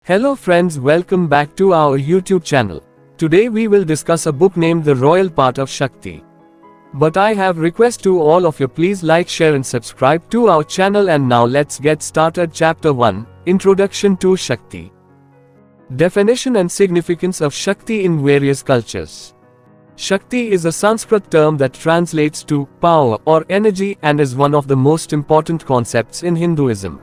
Hello friends, welcome back to our YouTube channel. Today we will discuss a book named The Royal Part of Shakti. But I have request to all of you, please like, share and subscribe to our channel, and now let's get started. Chapter 1, Introduction to Shakti. Definition and significance of Shakti in various cultures. Shakti is a Sanskrit term that translates to power or energy and is one of the most important concepts in Hinduism.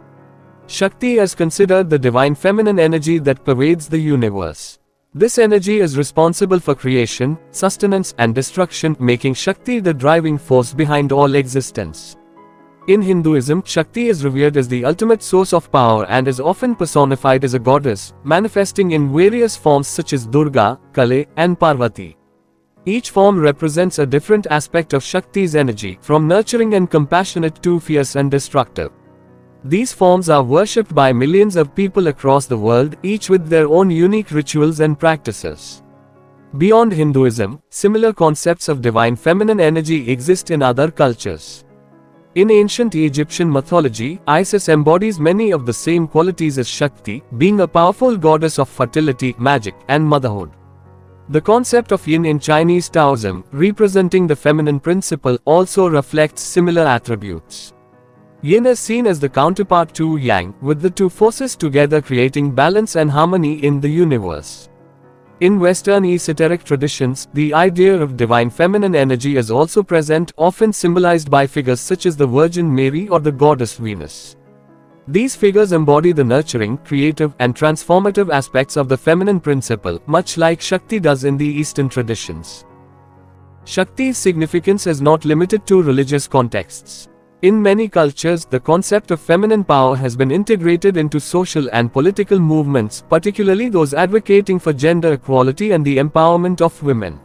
Shakti is considered the divine feminine energy that pervades the universe. This energy is responsible for creation, sustenance and destruction, making Shakti the driving force behind all existence. In Hinduism, Shakti is revered as the ultimate source of power and is often personified as a goddess, manifesting in various forms such as Durga, Kale, and Parvati. Each form represents a different aspect of Shakti's energy, from nurturing and compassionate to fierce and destructive. These forms are worshipped by millions of people across the world, each with their own unique rituals and practices. Beyond Hinduism, similar concepts of divine feminine energy exist in other cultures. In ancient Egyptian mythology, Isis embodies many of the same qualities as Shakti, being a powerful goddess of fertility, magic, and motherhood. The concept of yin in Chinese Taoism, representing the feminine principle, also reflects similar attributes. Yin is seen as the counterpart to yang, with the two forces together creating balance and harmony in the universe. In Western esoteric traditions, the idea of divine feminine energy is also present, often symbolized by figures such as the Virgin Mary or the goddess Venus. These figures embody the nurturing, creative, and transformative aspects of the feminine principle, much like Shakti does in the Eastern traditions. Shakti's significance is not limited to religious contexts. In many cultures, the concept of feminine power has been integrated into social and political movements, particularly those advocating for gender equality and the empowerment of women.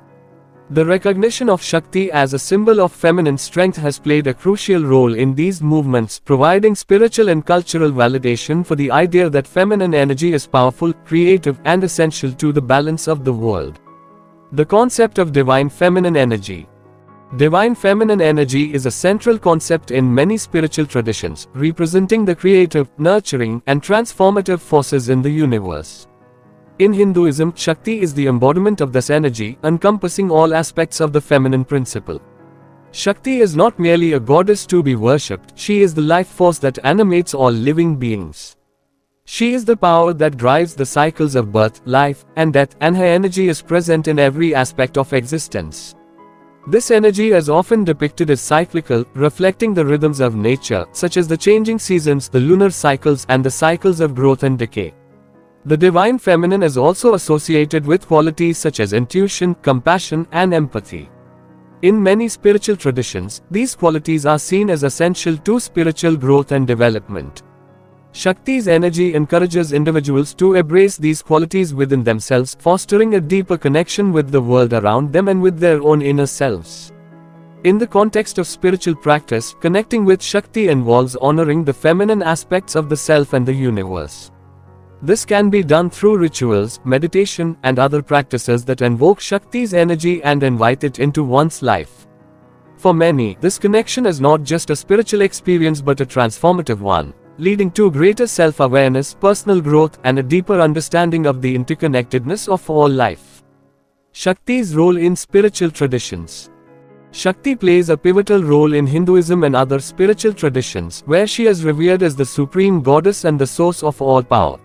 The recognition of Shakti as a symbol of feminine strength has played a crucial role in these movements, providing spiritual and cultural validation for the idea that feminine energy is powerful, creative, and essential to the balance of the world. The concept of divine feminine energy. Divine feminine energy is a central concept in many spiritual traditions, representing the creative, nurturing, and transformative forces in the universe. In Hinduism, Shakti is the embodiment of this energy, encompassing all aspects of the feminine principle. Shakti is not merely a goddess to be worshipped, she is the life force that animates all living beings. She is the power that drives the cycles of birth, life, and death, and her energy is present in every aspect of existence. This energy is often depicted as cyclical, reflecting the rhythms of nature, such as the changing seasons, the lunar cycles, and the cycles of growth and decay. The divine feminine is also associated with qualities such as intuition, compassion, and empathy. In many spiritual traditions, these qualities are seen as essential to spiritual growth and development. Shakti's energy encourages individuals to embrace these qualities within themselves, fostering a deeper connection with the world around them and with their own inner selves. In the context of spiritual practice, connecting with Shakti involves honoring the feminine aspects of the self and the universe. This can be done through rituals, meditation, and other practices that invoke Shakti's energy and invite it into one's life. For many, this connection is not just a spiritual experience but a transformative one, leading to greater self-awareness, personal growth, and a deeper understanding of the interconnectedness of all life. Shakti's role in spiritual traditions. Shakti plays a pivotal role in Hinduism and other spiritual traditions, where she is revered as the supreme goddess and the source of all power.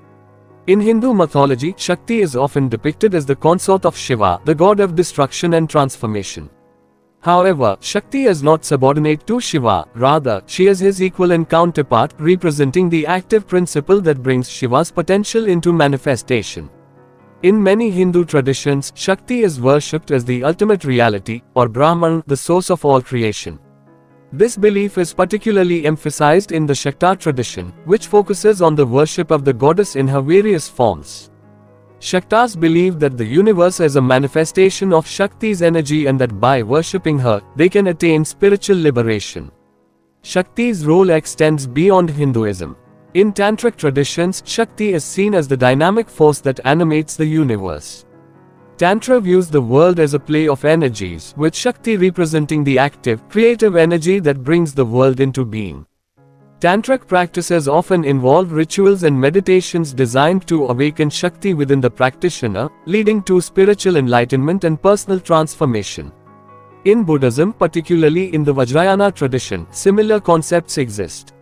In Hindu mythology, Shakti is often depicted as the consort of Shiva, the god of destruction and transformation. However, Shakti is not subordinate to Shiva, rather, she is his equal and counterpart, representing the active principle that brings Shiva's potential into manifestation. In many Hindu traditions, Shakti is worshipped as the ultimate reality, or Brahman, the source of all creation. This belief is particularly emphasized in the Shakta tradition, which focuses on the worship of the goddess in her various forms. Shaktas believe that the universe is a manifestation of Shakti's energy and that by worshipping her, they can attain spiritual liberation. Shakti's role extends beyond Hinduism. In Tantric traditions, Shakti is seen as the dynamic force that animates the universe. Tantra views the world as a play of energies, with Shakti representing the active, creative energy that brings the world into being. Tantric practices often involve rituals and meditations designed to awaken Shakti within the practitioner, leading to spiritual enlightenment and personal transformation. In Buddhism, particularly in the Vajrayana tradition, similar concepts exist.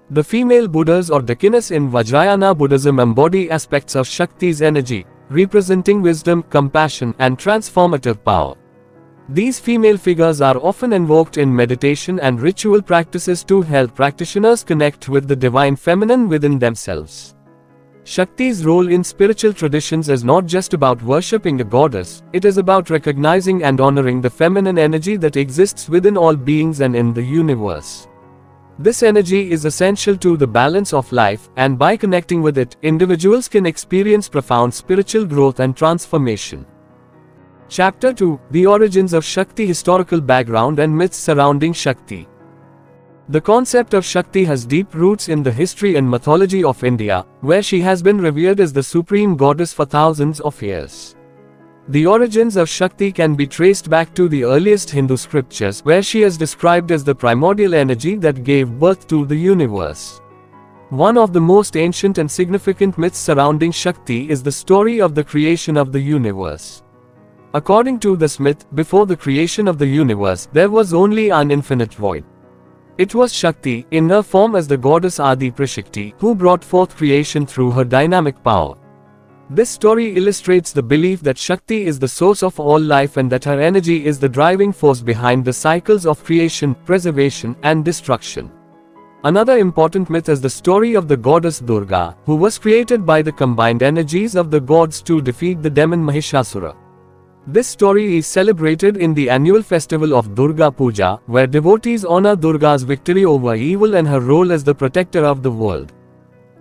The female Buddhas or Dakinis in Vajrayana Buddhism embody aspects of Shakti's energy, representing wisdom, compassion, and transformative power. These female figures are often invoked in meditation and ritual practices to help practitioners connect with the divine feminine within themselves. Shakti's role in spiritual traditions is not just about worshipping a goddess, it is about recognizing and honoring the feminine energy that exists within all beings and in the universe. This energy is essential to the balance of life, and by connecting with it, individuals can experience profound spiritual growth and transformation. Chapter 2: The Origins of Shakti. Historical background and myths surrounding Shakti. The concept of Shakti has deep roots in the history and mythology of India, where she has been revered as the supreme goddess for thousands of years. The origins of Shakti can be traced back to the earliest Hindu scriptures, where she is described as the primordial energy that gave birth to the universe. One of the most ancient and significant myths surrounding Shakti is the story of the creation of the universe. According to this myth, before the creation of the universe, there was only an infinite void. It was Shakti, in her form as the goddess Adi Prashakti, who brought forth creation through her dynamic power. This story illustrates the belief that Shakti is the source of all life and that her energy is the driving force behind the cycles of creation, preservation, and destruction. Another important myth is the story of the goddess Durga, who was created by the combined energies of the gods to defeat the demon Mahishasura. This story is celebrated in the annual festival of Durga Puja, where devotees honor Durga's victory over evil and her role as the protector of the world.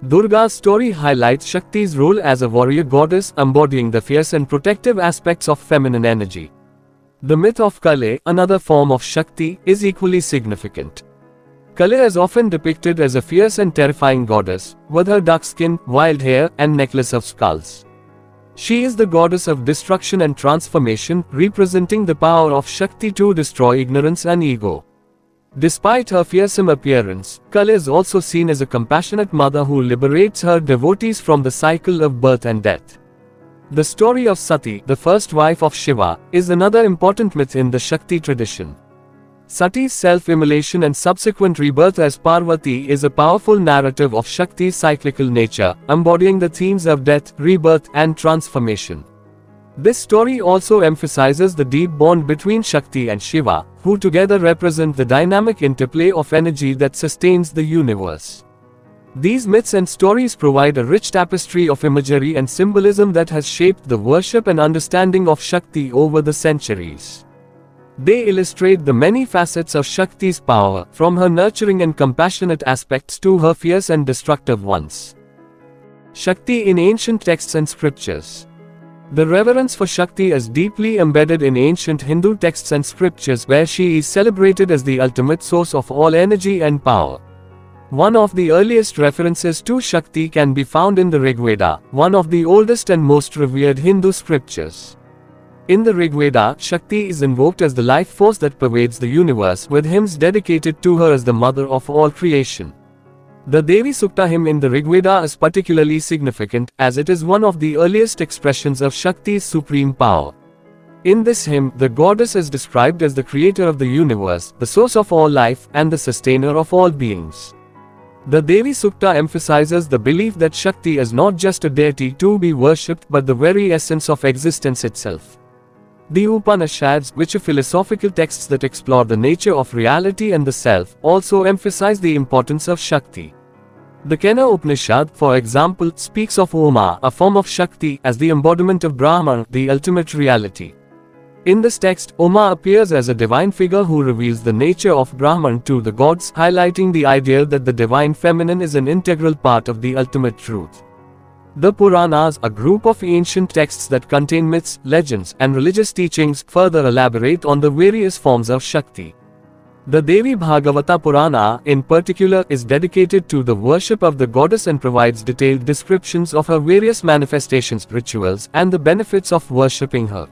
Durga's story highlights Shakti's role as a warrior goddess, embodying the fierce and protective aspects of feminine energy. The myth of Kale, another form of Shakti, is equally significant. Kale is often depicted as a fierce and terrifying goddess, with her dark skin, wild hair, and necklace of skulls. She is the goddess of destruction and transformation, representing the power of Shakti to destroy ignorance and ego. Despite her fearsome appearance, Kale is also seen as a compassionate mother who liberates her devotees from the cycle of birth and death. The story of Sati, the first wife of Shiva, is another important myth in the Shakti tradition. Sati's self-immolation and subsequent rebirth as Parvati is a powerful narrative of Shakti's cyclical nature, embodying the themes of death, rebirth, and transformation. This story also emphasizes the deep bond between Shakti and Shiva, who together represent the dynamic interplay of energy that sustains the universe. These myths and stories provide a rich tapestry of imagery and symbolism that has shaped the worship and understanding of Shakti over the centuries. They illustrate the many facets of Shakti's power, from her nurturing and compassionate aspects to her fierce and destructive ones. Shakti in ancient texts and scriptures. The reverence for Shakti is deeply embedded in ancient Hindu texts and scriptures, where she is celebrated as the ultimate source of all energy and power. One of the earliest references to Shakti can be found in the Rigveda, one of the oldest and most revered Hindu scriptures. In the Rigveda, Shakti is invoked as the life force that pervades the universe, with hymns dedicated to her as the mother of all creation. The Devi Sukta hymn in the Rigveda is particularly significant, as it is one of the earliest expressions of Shakti's supreme power. In this hymn, the goddess is described as the creator of the universe, the source of all life, and the sustainer of all beings. The Devi Sukta emphasizes the belief that Shakti is not just a deity to be worshipped but the very essence of existence itself. The Upanishads, which are philosophical texts that explore the nature of reality and the self, also emphasize the importance of Shakti. The Kena Upanishad, for example, speaks of Oma, a form of Shakti, as the embodiment of Brahman, the ultimate reality. In this text, Oma appears as a divine figure who reveals the nature of Brahman to the gods, highlighting the idea that the divine feminine is an integral part of the ultimate truth. The Puranas, a group of ancient texts that contain myths, legends, and religious teachings, further elaborate on the various forms of Shakti. The Devi Bhagavata Purana, in particular, is dedicated to the worship of the goddess and provides detailed descriptions of her various manifestations, rituals, and the benefits of worshipping her.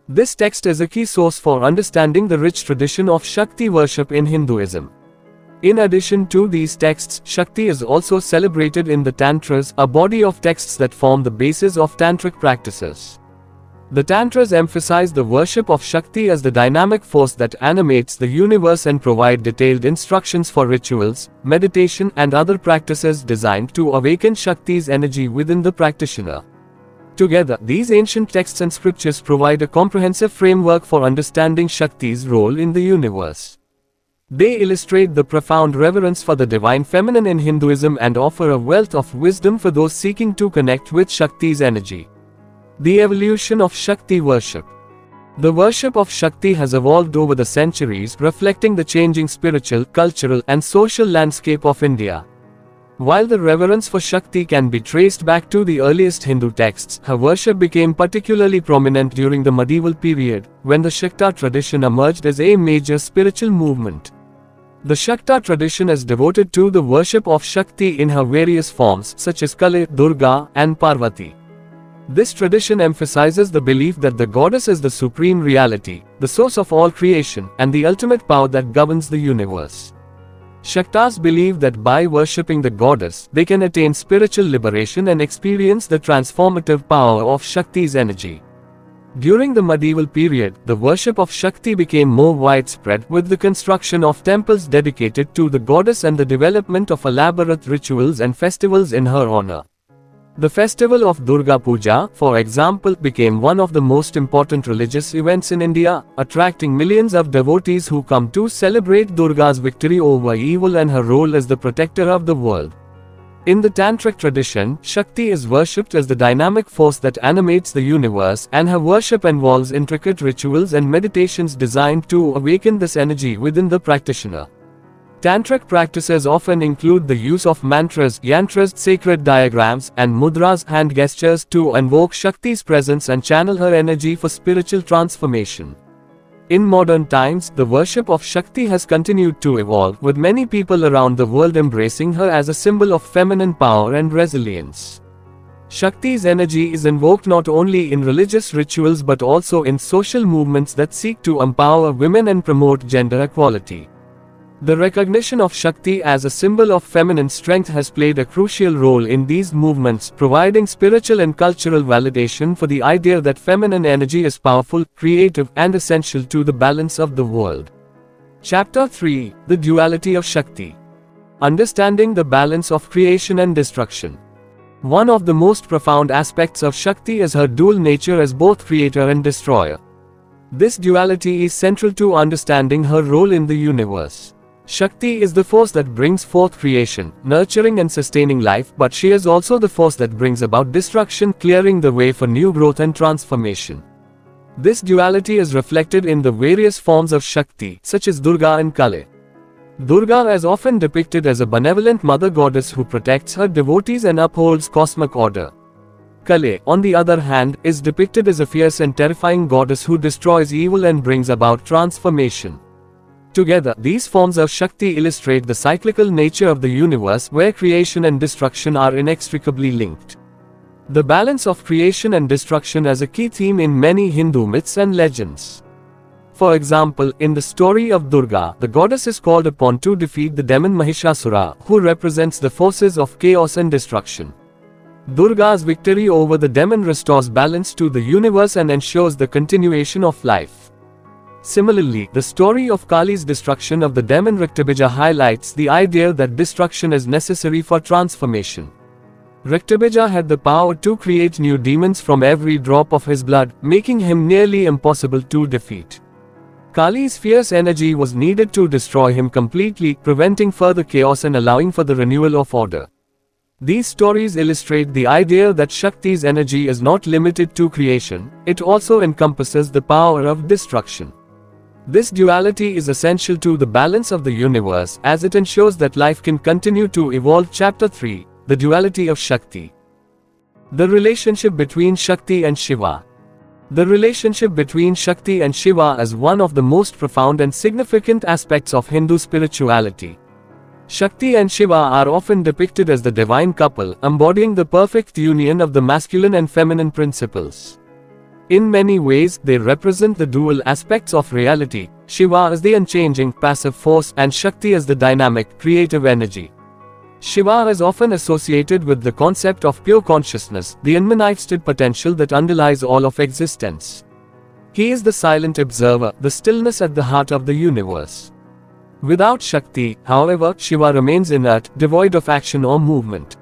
This text is a key source for understanding the rich tradition of Shakti worship in Hinduism. In addition to these texts, Shakti is also celebrated in the Tantras, a body of texts that form the basis of tantric practices. The Tantras emphasize the worship of Shakti as the dynamic force that animates the universe and provide detailed instructions for rituals, meditation, and other practices designed to awaken Shakti's energy within the practitioner. Together, these ancient texts and scriptures provide a comprehensive framework for understanding Shakti's role in the universe. They illustrate the profound reverence for the divine feminine in Hinduism and offer a wealth of wisdom for those seeking to connect with Shakti's energy. The evolution of Shakti worship. The worship of Shakti has evolved over the centuries, reflecting the changing spiritual, cultural, and social landscape of India. While the reverence for Shakti can be traced back to the earliest Hindu texts, her worship became particularly prominent during the medieval period, when the Shakta tradition emerged as a major spiritual movement. The Shakta tradition is devoted to the worship of Shakti in her various forms such as Kali, Durga, and Parvati. This tradition emphasizes the belief that the goddess is the supreme reality, the source of all creation, and the ultimate power that governs the universe. Shaktas believe that by worshipping the goddess, they can attain spiritual liberation and experience the transformative power of Shakti's energy. During the medieval period, the worship of Shakti became more widespread, with the construction of temples dedicated to the goddess and the development of elaborate rituals and festivals in her honor. The festival of Durga Puja, for example, became one of the most important religious events in India, attracting millions of devotees who come to celebrate Durga's victory over evil and her role as the protector of the world. In the Tantric tradition, Shakti is worshipped as the dynamic force that animates the universe, and her worship involves intricate rituals and meditations designed to awaken this energy within the practitioner. Tantric practices often include the use of mantras, yantras, sacred diagrams, and mudras, hand gestures, to invoke Shakti's presence and channel her energy for spiritual transformation. In modern times, the worship of Shakti has continued to evolve, with many people around the world embracing her as a symbol of feminine power and resilience. Shakti's energy is invoked not only in religious rituals but also in social movements that seek to empower women and promote gender equality. The recognition of Shakti as a symbol of feminine strength has played a crucial role in these movements, providing spiritual and cultural validation for the idea that feminine energy is powerful, creative, and essential to the balance of the world. Chapter 3: The Duality of Shakti. Understanding the balance of creation and destruction. One of the most profound aspects of Shakti is her dual nature as both creator and destroyer. This duality is central to understanding her role in the universe. Shakti is the force that brings forth creation, nurturing and sustaining life, but she is also the force that brings about destruction, clearing the way for new growth and transformation. This duality is reflected in the various forms of Shakti, such as Durga and Kali. Durga is often depicted as a benevolent mother goddess who protects her devotees and upholds cosmic order. Kali, on the other hand, is depicted as a fierce and terrifying goddess who destroys evil and brings about transformation. Together, these forms of Shakti illustrate the cyclical nature of the universe, where creation and destruction are inextricably linked. The balance of creation and destruction is a key theme in many Hindu myths and legends. For example, in the story of Durga, the goddess is called upon to defeat the demon Mahishasura, who represents the forces of chaos and destruction. Durga's victory over the demon restores balance to the universe and ensures the continuation of life. Similarly, the story of Kali's destruction of the demon Riktibija highlights the idea that destruction is necessary for transformation. Riktibija had the power to create new demons from every drop of his blood, making him nearly impossible to defeat. Kali's fierce energy was needed to destroy him completely, preventing further chaos and allowing for the renewal of order. These stories illustrate the idea that Shakti's energy is not limited to creation, it also encompasses the power of destruction. This duality is essential to the balance of the universe, as it ensures that life can continue to evolve. Chapter 3: The Duality of Shakti. The relationship between Shakti and Shiva. The relationship between Shakti and Shiva is one of the most profound and significant aspects of Hindu spirituality. Shakti and Shiva are often depicted as the divine couple, embodying the perfect union of the masculine and feminine principles. In many ways, they represent the dual aspects of reality, Shiva as the unchanging, passive force and Shakti as the dynamic, creative energy. Shiva is often associated with the concept of pure consciousness, the unmanifested potential that underlies all of existence. He is the silent observer, the stillness at the heart of the universe. Without Shakti, however, Shiva remains inert, devoid of action or movement.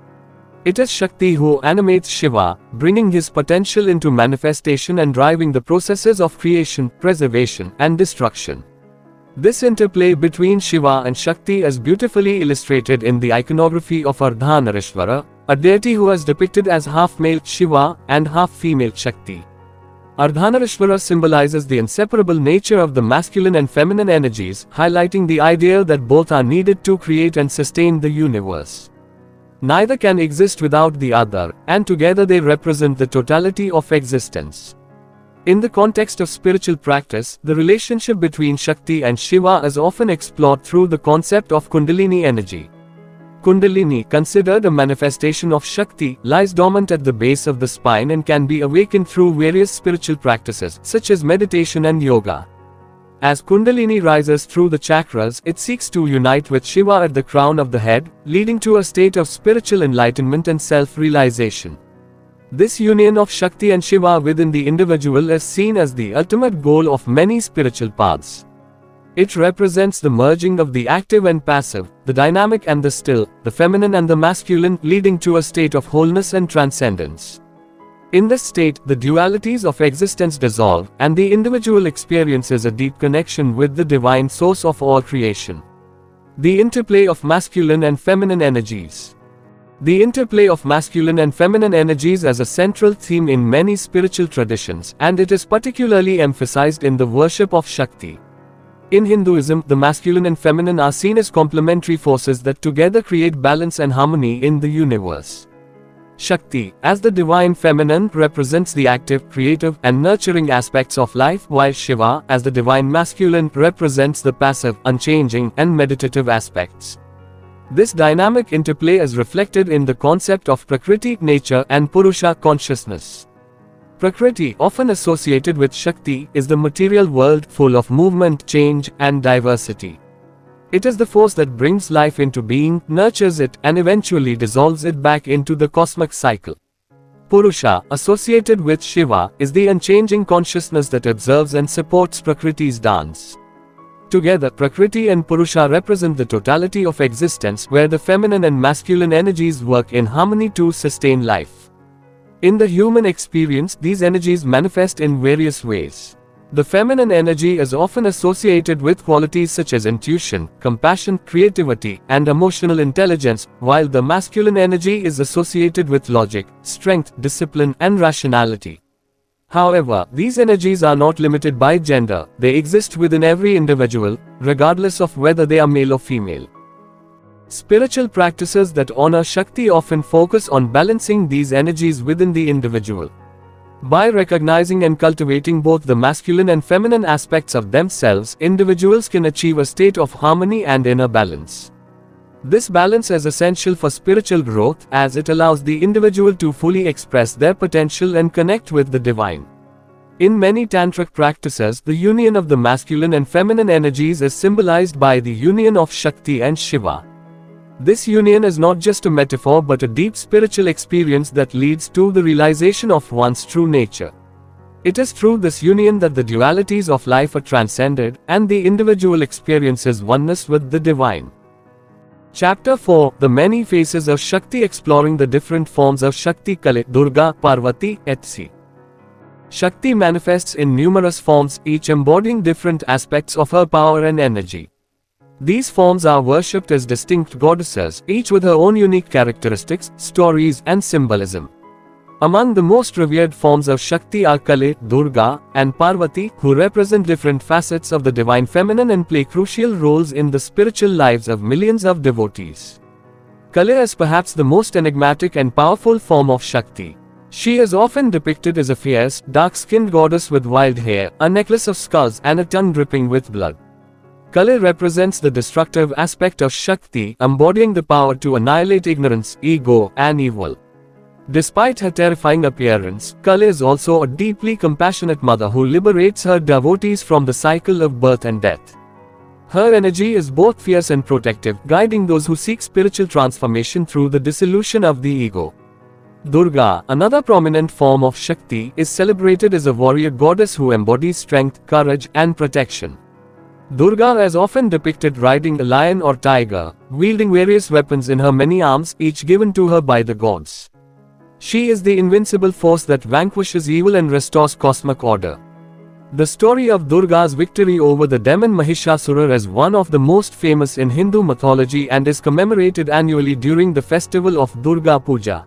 It is Shakti who animates Shiva, bringing his potential into manifestation and driving the processes of creation, preservation, and destruction. This interplay between Shiva and Shakti is beautifully illustrated in the iconography of Ardhanarishvara, a deity who is depicted as half-male Shiva and half-female Shakti. Ardhanarishvara symbolizes the inseparable nature of the masculine and feminine energies, highlighting the idea that both are needed to create and sustain the universe. Neither can exist without the other, and together they represent the totality of existence. In the context of spiritual practice, the relationship between Shakti and Shiva is often explored through the concept of Kundalini energy. Kundalini, considered a manifestation of Shakti, lies dormant at the base of the spine and can be awakened through various spiritual practices, such as meditation and yoga. As Kundalini rises through the chakras, it seeks to unite with Shiva at the crown of the head, leading to a state of spiritual enlightenment and self-realization. This union of Shakti and Shiva within the individual is seen as the ultimate goal of many spiritual paths. It represents the merging of the active and passive, the dynamic and the still, the feminine and the masculine, leading to a state of wholeness and transcendence. In this state, the dualities of existence dissolve, and the individual experiences a deep connection with the divine source of all creation. The interplay of masculine and feminine energies. The interplay of masculine and feminine energies is a central theme in many spiritual traditions, and it is particularly emphasized in the worship of Shakti. In Hinduism, the masculine and feminine are seen as complementary forces that together create balance and harmony in the universe. Shakti, as the divine feminine, represents the active, creative, and nurturing aspects of life, while Shiva, as the divine masculine, represents the passive, unchanging, and meditative aspects. This dynamic interplay is reflected in the concept of Prakriti, nature, and Purusha, consciousness. Prakriti, often associated with Shakti, is the material world, full of movement, change, and diversity. It is the force that brings life into being, nurtures it, and eventually dissolves it back into the cosmic cycle. Purusha, associated with Shiva, is the unchanging consciousness that observes and supports Prakriti's dance. Together, Prakriti and Purusha represent the totality of existence, where the feminine and masculine energies work in harmony to sustain life. In the human experience, these energies manifest in various ways. The feminine energy is often associated with qualities such as intuition, compassion, creativity, and emotional intelligence, while the masculine energy is associated with logic, strength, discipline, and rationality. However, these energies are not limited by gender, they exist within every individual, regardless of whether they are male or female. Spiritual practices that honor Shakti often focus on balancing these energies within the individual. By recognizing and cultivating both the masculine and feminine aspects of themselves, individuals can achieve a state of harmony and inner balance. This balance is essential for spiritual growth, as it allows the individual to fully express their potential and connect with the divine. In many tantric practices, the union of the masculine and feminine energies is symbolized by the union of Shakti and Shiva. This union is not just a metaphor but a deep spiritual experience that leads to the realization of one's true nature. It is through this union that the dualities of life are transcended, and the individual experiences oneness with the divine. Chapter 4: The Many Faces of Shakti, exploring the different forms of Shakti: Kali, Durga, Parvati, etc. Shakti manifests in numerous forms, each embodying different aspects of her power and energy. These forms are worshipped as distinct goddesses, each with her own unique characteristics, stories, and symbolism. Among the most revered forms of Shakti are Kali, Durga, and Parvati, who represent different facets of the divine feminine and play crucial roles in the spiritual lives of millions of devotees. Kali is perhaps the most enigmatic and powerful form of Shakti. She is often depicted as a fierce, dark-skinned goddess with wild hair, a necklace of skulls, and a tongue dripping with blood. Kali represents the destructive aspect of Shakti, embodying the power to annihilate ignorance, ego, and evil. Despite her terrifying appearance, Kali is also a deeply compassionate mother who liberates her devotees from the cycle of birth and death. Her energy is both fierce and protective, guiding those who seek spiritual transformation through the dissolution of the ego. Durga, another prominent form of Shakti, is celebrated as a warrior goddess who embodies strength, courage, and protection. Durga is often depicted riding a lion or tiger, wielding various weapons in her many arms, each given to her by the gods. She is the invincible force that vanquishes evil and restores cosmic order. The story of Durga's victory over the demon Mahishasura is one of the most famous in Hindu mythology and is commemorated annually during the festival of Durga Puja.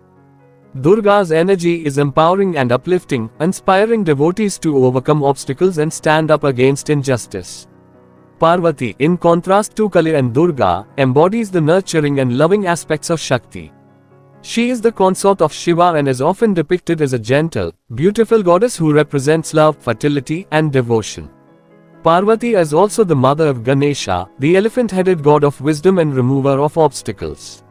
Durga's energy is empowering and uplifting, inspiring devotees to overcome obstacles and stand up against injustice. Parvati, in contrast to Kali and Durga, embodies the nurturing and loving aspects of Shakti. She is the consort of Shiva and is often depicted as a gentle, beautiful goddess who represents love, fertility, and devotion. Parvati is also the mother of Ganesha, the elephant-headed god of wisdom and remover of obstacles.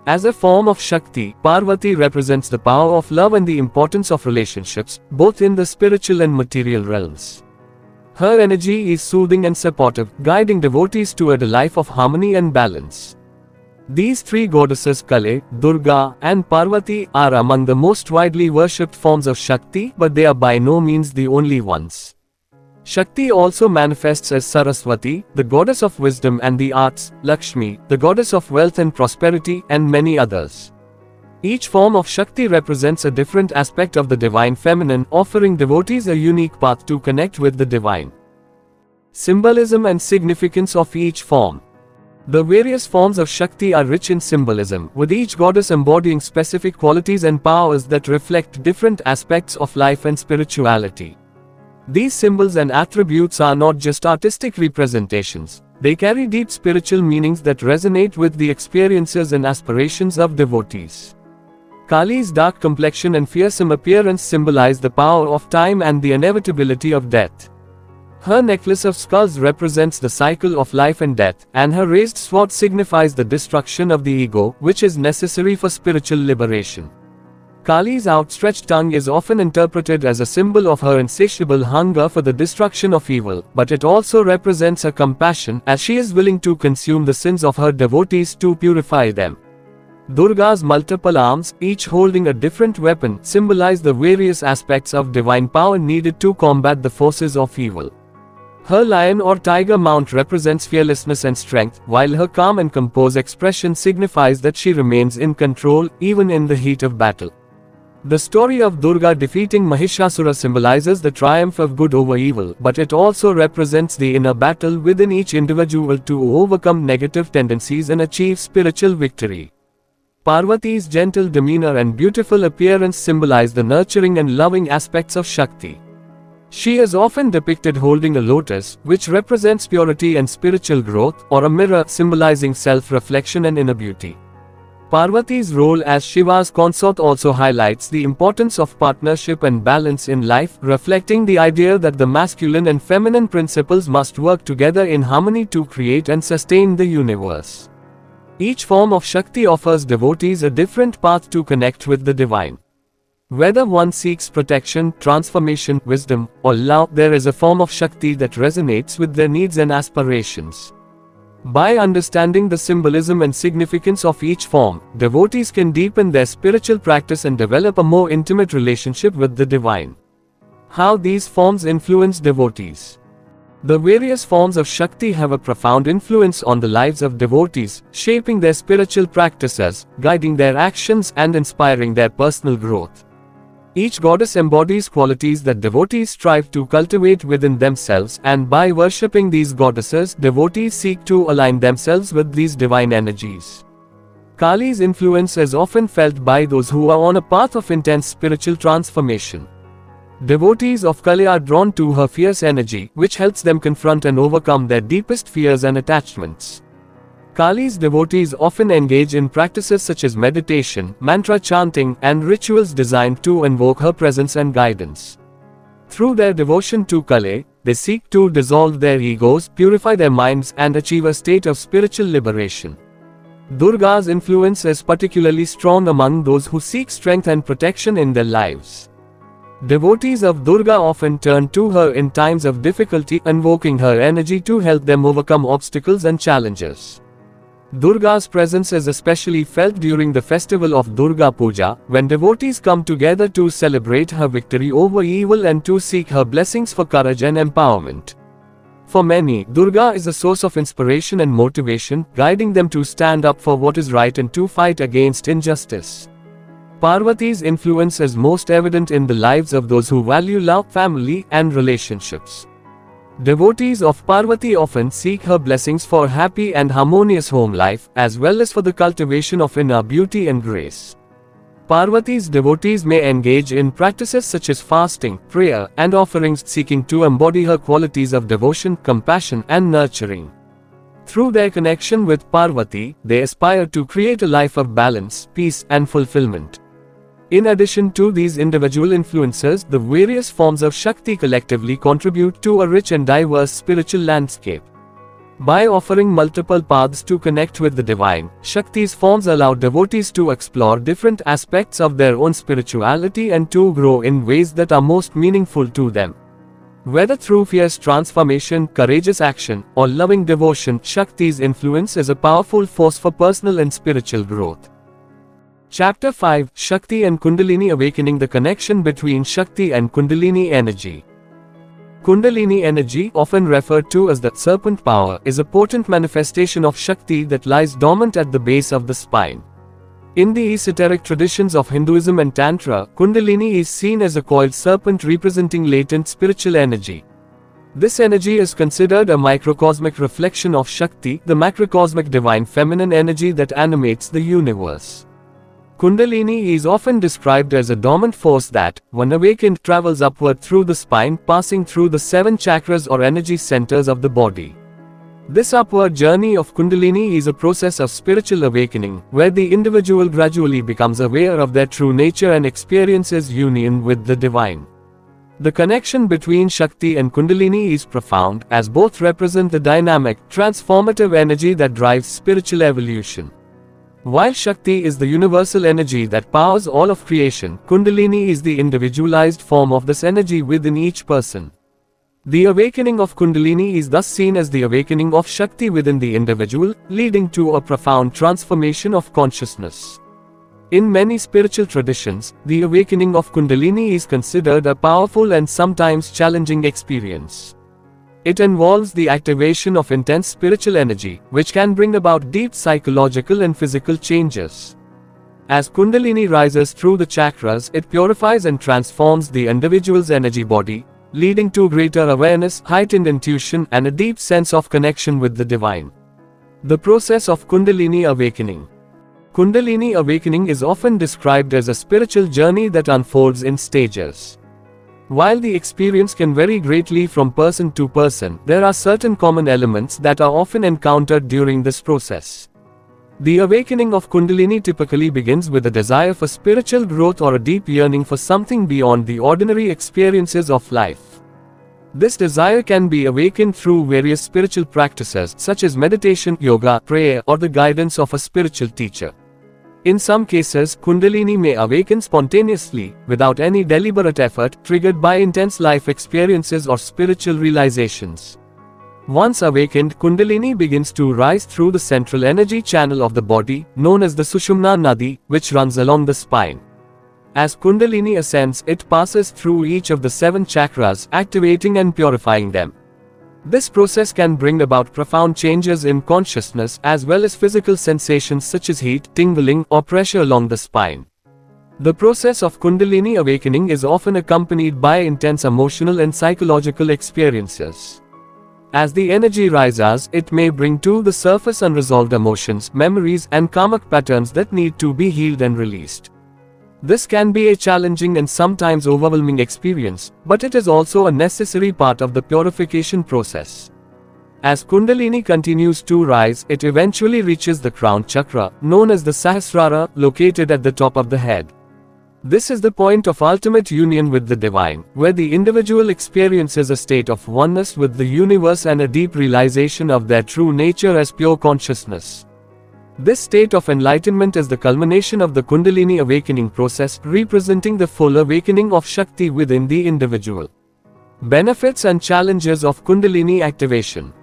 As a form of Shakti, Parvati represents the power of love and the importance of relationships, both in the spiritual and material realms. Her energy is soothing and supportive, guiding devotees toward a life of harmony and balance. These three goddesses Kali, Durga, and Parvati are among the most widely worshipped forms of Shakti, but they are by no means the only ones. Shakti also manifests as Saraswati, the goddess of wisdom and the arts, Lakshmi, the goddess of wealth and prosperity, and many others. Each form of Shakti represents a different aspect of the divine feminine, offering devotees a unique path to connect with the divine. Symbolism and significance of each form. The various forms of Shakti are rich in symbolism, with each goddess embodying specific qualities and powers that reflect different aspects of life and spirituality. These symbols and attributes are not just artistic representations, they carry deep spiritual meanings that resonate with the experiences and aspirations of devotees. Kali's dark complexion and fearsome appearance symbolize the power of time and the inevitability of death. Her necklace of skulls represents the cycle of life and death, and her raised sword signifies the destruction of the ego, which is necessary for spiritual liberation. Kali's outstretched tongue is often interpreted as a symbol of her insatiable hunger for the destruction of evil, but it also represents her compassion, as she is willing to consume the sins of her devotees to purify them. Durga's multiple arms, each holding a different weapon, symbolize the various aspects of divine power needed to combat the forces of evil. Her lion or tiger mount represents fearlessness and strength, while her calm and composed expression signifies that she remains in control, even in the heat of battle. The story of Durga defeating Mahishasura symbolizes the triumph of good over evil, but it also represents the inner battle within each individual to overcome negative tendencies and achieve spiritual victory. Parvati's gentle demeanor and beautiful appearance symbolize the nurturing and loving aspects of Shakti. She is often depicted holding a lotus, which represents purity and spiritual growth, or a mirror symbolizing self-reflection and inner beauty. Parvati's role as Shiva's consort also highlights the importance of partnership and balance in life, reflecting the idea that the masculine and feminine principles must work together in harmony to create and sustain the universe. Each form of Shakti offers devotees a different path to connect with the divine. Whether one seeks protection, transformation, wisdom, or love, there is a form of Shakti that resonates with their needs and aspirations. By understanding the symbolism and significance of each form, devotees can deepen their spiritual practice and develop a more intimate relationship with the divine. How these forms influence devotees. The various forms of Shakti have a profound influence on the lives of devotees, shaping their spiritual practices, guiding their actions, and inspiring their personal growth. Each goddess embodies qualities that devotees strive to cultivate within themselves, and by worshipping these goddesses, devotees seek to align themselves with these divine energies. Kali's influence is often felt by those who are on a path of intense spiritual transformation. Devotees of Kali are drawn to her fierce energy, which helps them confront and overcome their deepest fears and attachments. Kali's devotees often engage in practices such as meditation, mantra chanting, and rituals designed to invoke her presence and guidance. Through their devotion to Kali, they seek to dissolve their egos, purify their minds, and achieve a state of spiritual liberation. Durga's influence is particularly strong among those who seek strength and protection in their lives. Devotees of Durga often turn to her in times of difficulty, invoking her energy to help them overcome obstacles and challenges. Durga's presence is especially felt during the festival of Durga Puja, when devotees come together to celebrate her victory over evil and to seek her blessings for courage and empowerment. For many, Durga is a source of inspiration and motivation, guiding them to stand up for what is right and to fight against injustice. Parvati's influence is most evident in the lives of those who value love, family, and relationships. Devotees of Parvati often seek her blessings for a happy and harmonious home life, as well as for the cultivation of inner beauty and grace. Parvati's devotees may engage in practices such as fasting, prayer, and offerings, seeking to embody her qualities of devotion, compassion, and nurturing. Through their connection with Parvati, they aspire to create a life of balance, peace, and fulfillment. In addition to these individual influences, the various forms of Shakti collectively contribute to a rich and diverse spiritual landscape. By offering multiple paths to connect with the divine, Shakti's forms allow devotees to explore different aspects of their own spirituality and to grow in ways that are most meaningful to them. Whether through fierce transformation, courageous action, or loving devotion, Shakti's influence is a powerful force for personal and spiritual growth. Chapter 5, Shakti and Kundalini Awakening. The connection between Shakti and Kundalini energy. Kundalini energy, often referred to as the serpent power, is a potent manifestation of Shakti that lies dormant at the base of the spine. In the esoteric traditions of Hinduism and Tantra, Kundalini is seen as a coiled serpent representing latent spiritual energy. This energy is considered a microcosmic reflection of Shakti, the macrocosmic divine feminine energy that animates the universe. Kundalini is often described as a dormant force that, when awakened, travels upward through the spine, passing through the 7 chakras or energy centers of the body. This upward journey of Kundalini is a process of spiritual awakening, where the individual gradually becomes aware of their true nature and experiences union with the divine. The connection between Shakti and Kundalini is profound, as both represent the dynamic, transformative energy that drives spiritual evolution. While Shakti is the universal energy that powers all of creation, Kundalini is the individualized form of this energy within each person. The awakening of Kundalini is thus seen as the awakening of Shakti within the individual, leading to a profound transformation of consciousness. In many spiritual traditions, the awakening of Kundalini is considered a powerful and sometimes challenging experience. It involves the activation of intense spiritual energy, which can bring about deep psychological and physical changes. As Kundalini rises through the chakras, it purifies and transforms the individual's energy body, leading to greater awareness, heightened intuition, and a deep sense of connection with the divine. The process of Kundalini awakening. Kundalini awakening is often described as a spiritual journey that unfolds in stages. While the experience can vary greatly from person to person, there are certain common elements that are often encountered during this process. The awakening of Kundalini typically begins with a desire for spiritual growth or a deep yearning for something beyond the ordinary experiences of life. This desire can be awakened through various spiritual practices such as meditation, yoga, prayer, or the guidance of a spiritual teacher. In some cases, Kundalini may awaken spontaneously, without any deliberate effort, triggered by intense life experiences or spiritual realizations. Once awakened, Kundalini begins to rise through the central energy channel of the body, known as the Sushumna Nadi, which runs along the spine. As Kundalini ascends, it passes through each of the 7 chakras, activating and purifying them. This process can bring about profound changes in consciousness as well as physical sensations such as heat, tingling, or pressure along the spine. The process of Kundalini awakening is often accompanied by intense emotional and psychological experiences. As the energy rises, it may bring to the surface unresolved emotions, memories, and karmic patterns that need to be healed and released. This can be a challenging and sometimes overwhelming experience, but it is also a necessary part of the purification process. As Kundalini continues to rise, it eventually reaches the crown chakra, known as the Sahasrara, located at the top of the head. This is the point of ultimate union with the divine, where the individual experiences a state of oneness with the universe and a deep realization of their true nature as pure consciousness. This state of enlightenment is the culmination of the Kundalini awakening process, representing the full awakening of Shakti within the individual. Benefits and challenges of Kundalini activation.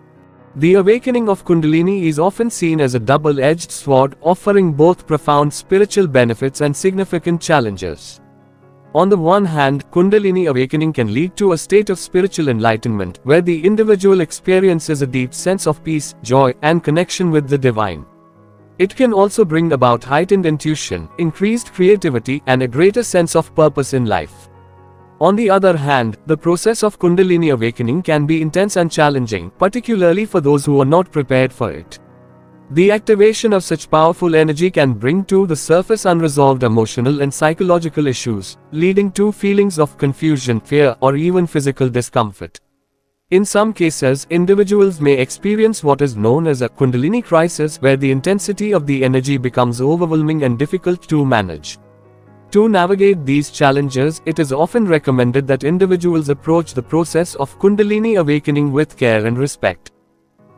The awakening of Kundalini is often seen as a double-edged sword, offering both profound spiritual benefits and significant challenges. On the one hand, Kundalini awakening can lead to a state of spiritual enlightenment, where the individual experiences a deep sense of peace, joy, and connection with the divine. It can also bring about heightened intuition, increased creativity, and a greater sense of purpose in life. On the other hand, the process of Kundalini awakening can be intense and challenging, particularly for those who are not prepared for it. The activation of such powerful energy can bring to the surface unresolved emotional and psychological issues, leading to feelings of confusion, fear, or even physical discomfort. In some cases, individuals may experience what is known as a Kundalini crisis, where the intensity of the energy becomes overwhelming and difficult to manage. To navigate these challenges, it is often recommended that individuals approach the process of Kundalini awakening with care and respect.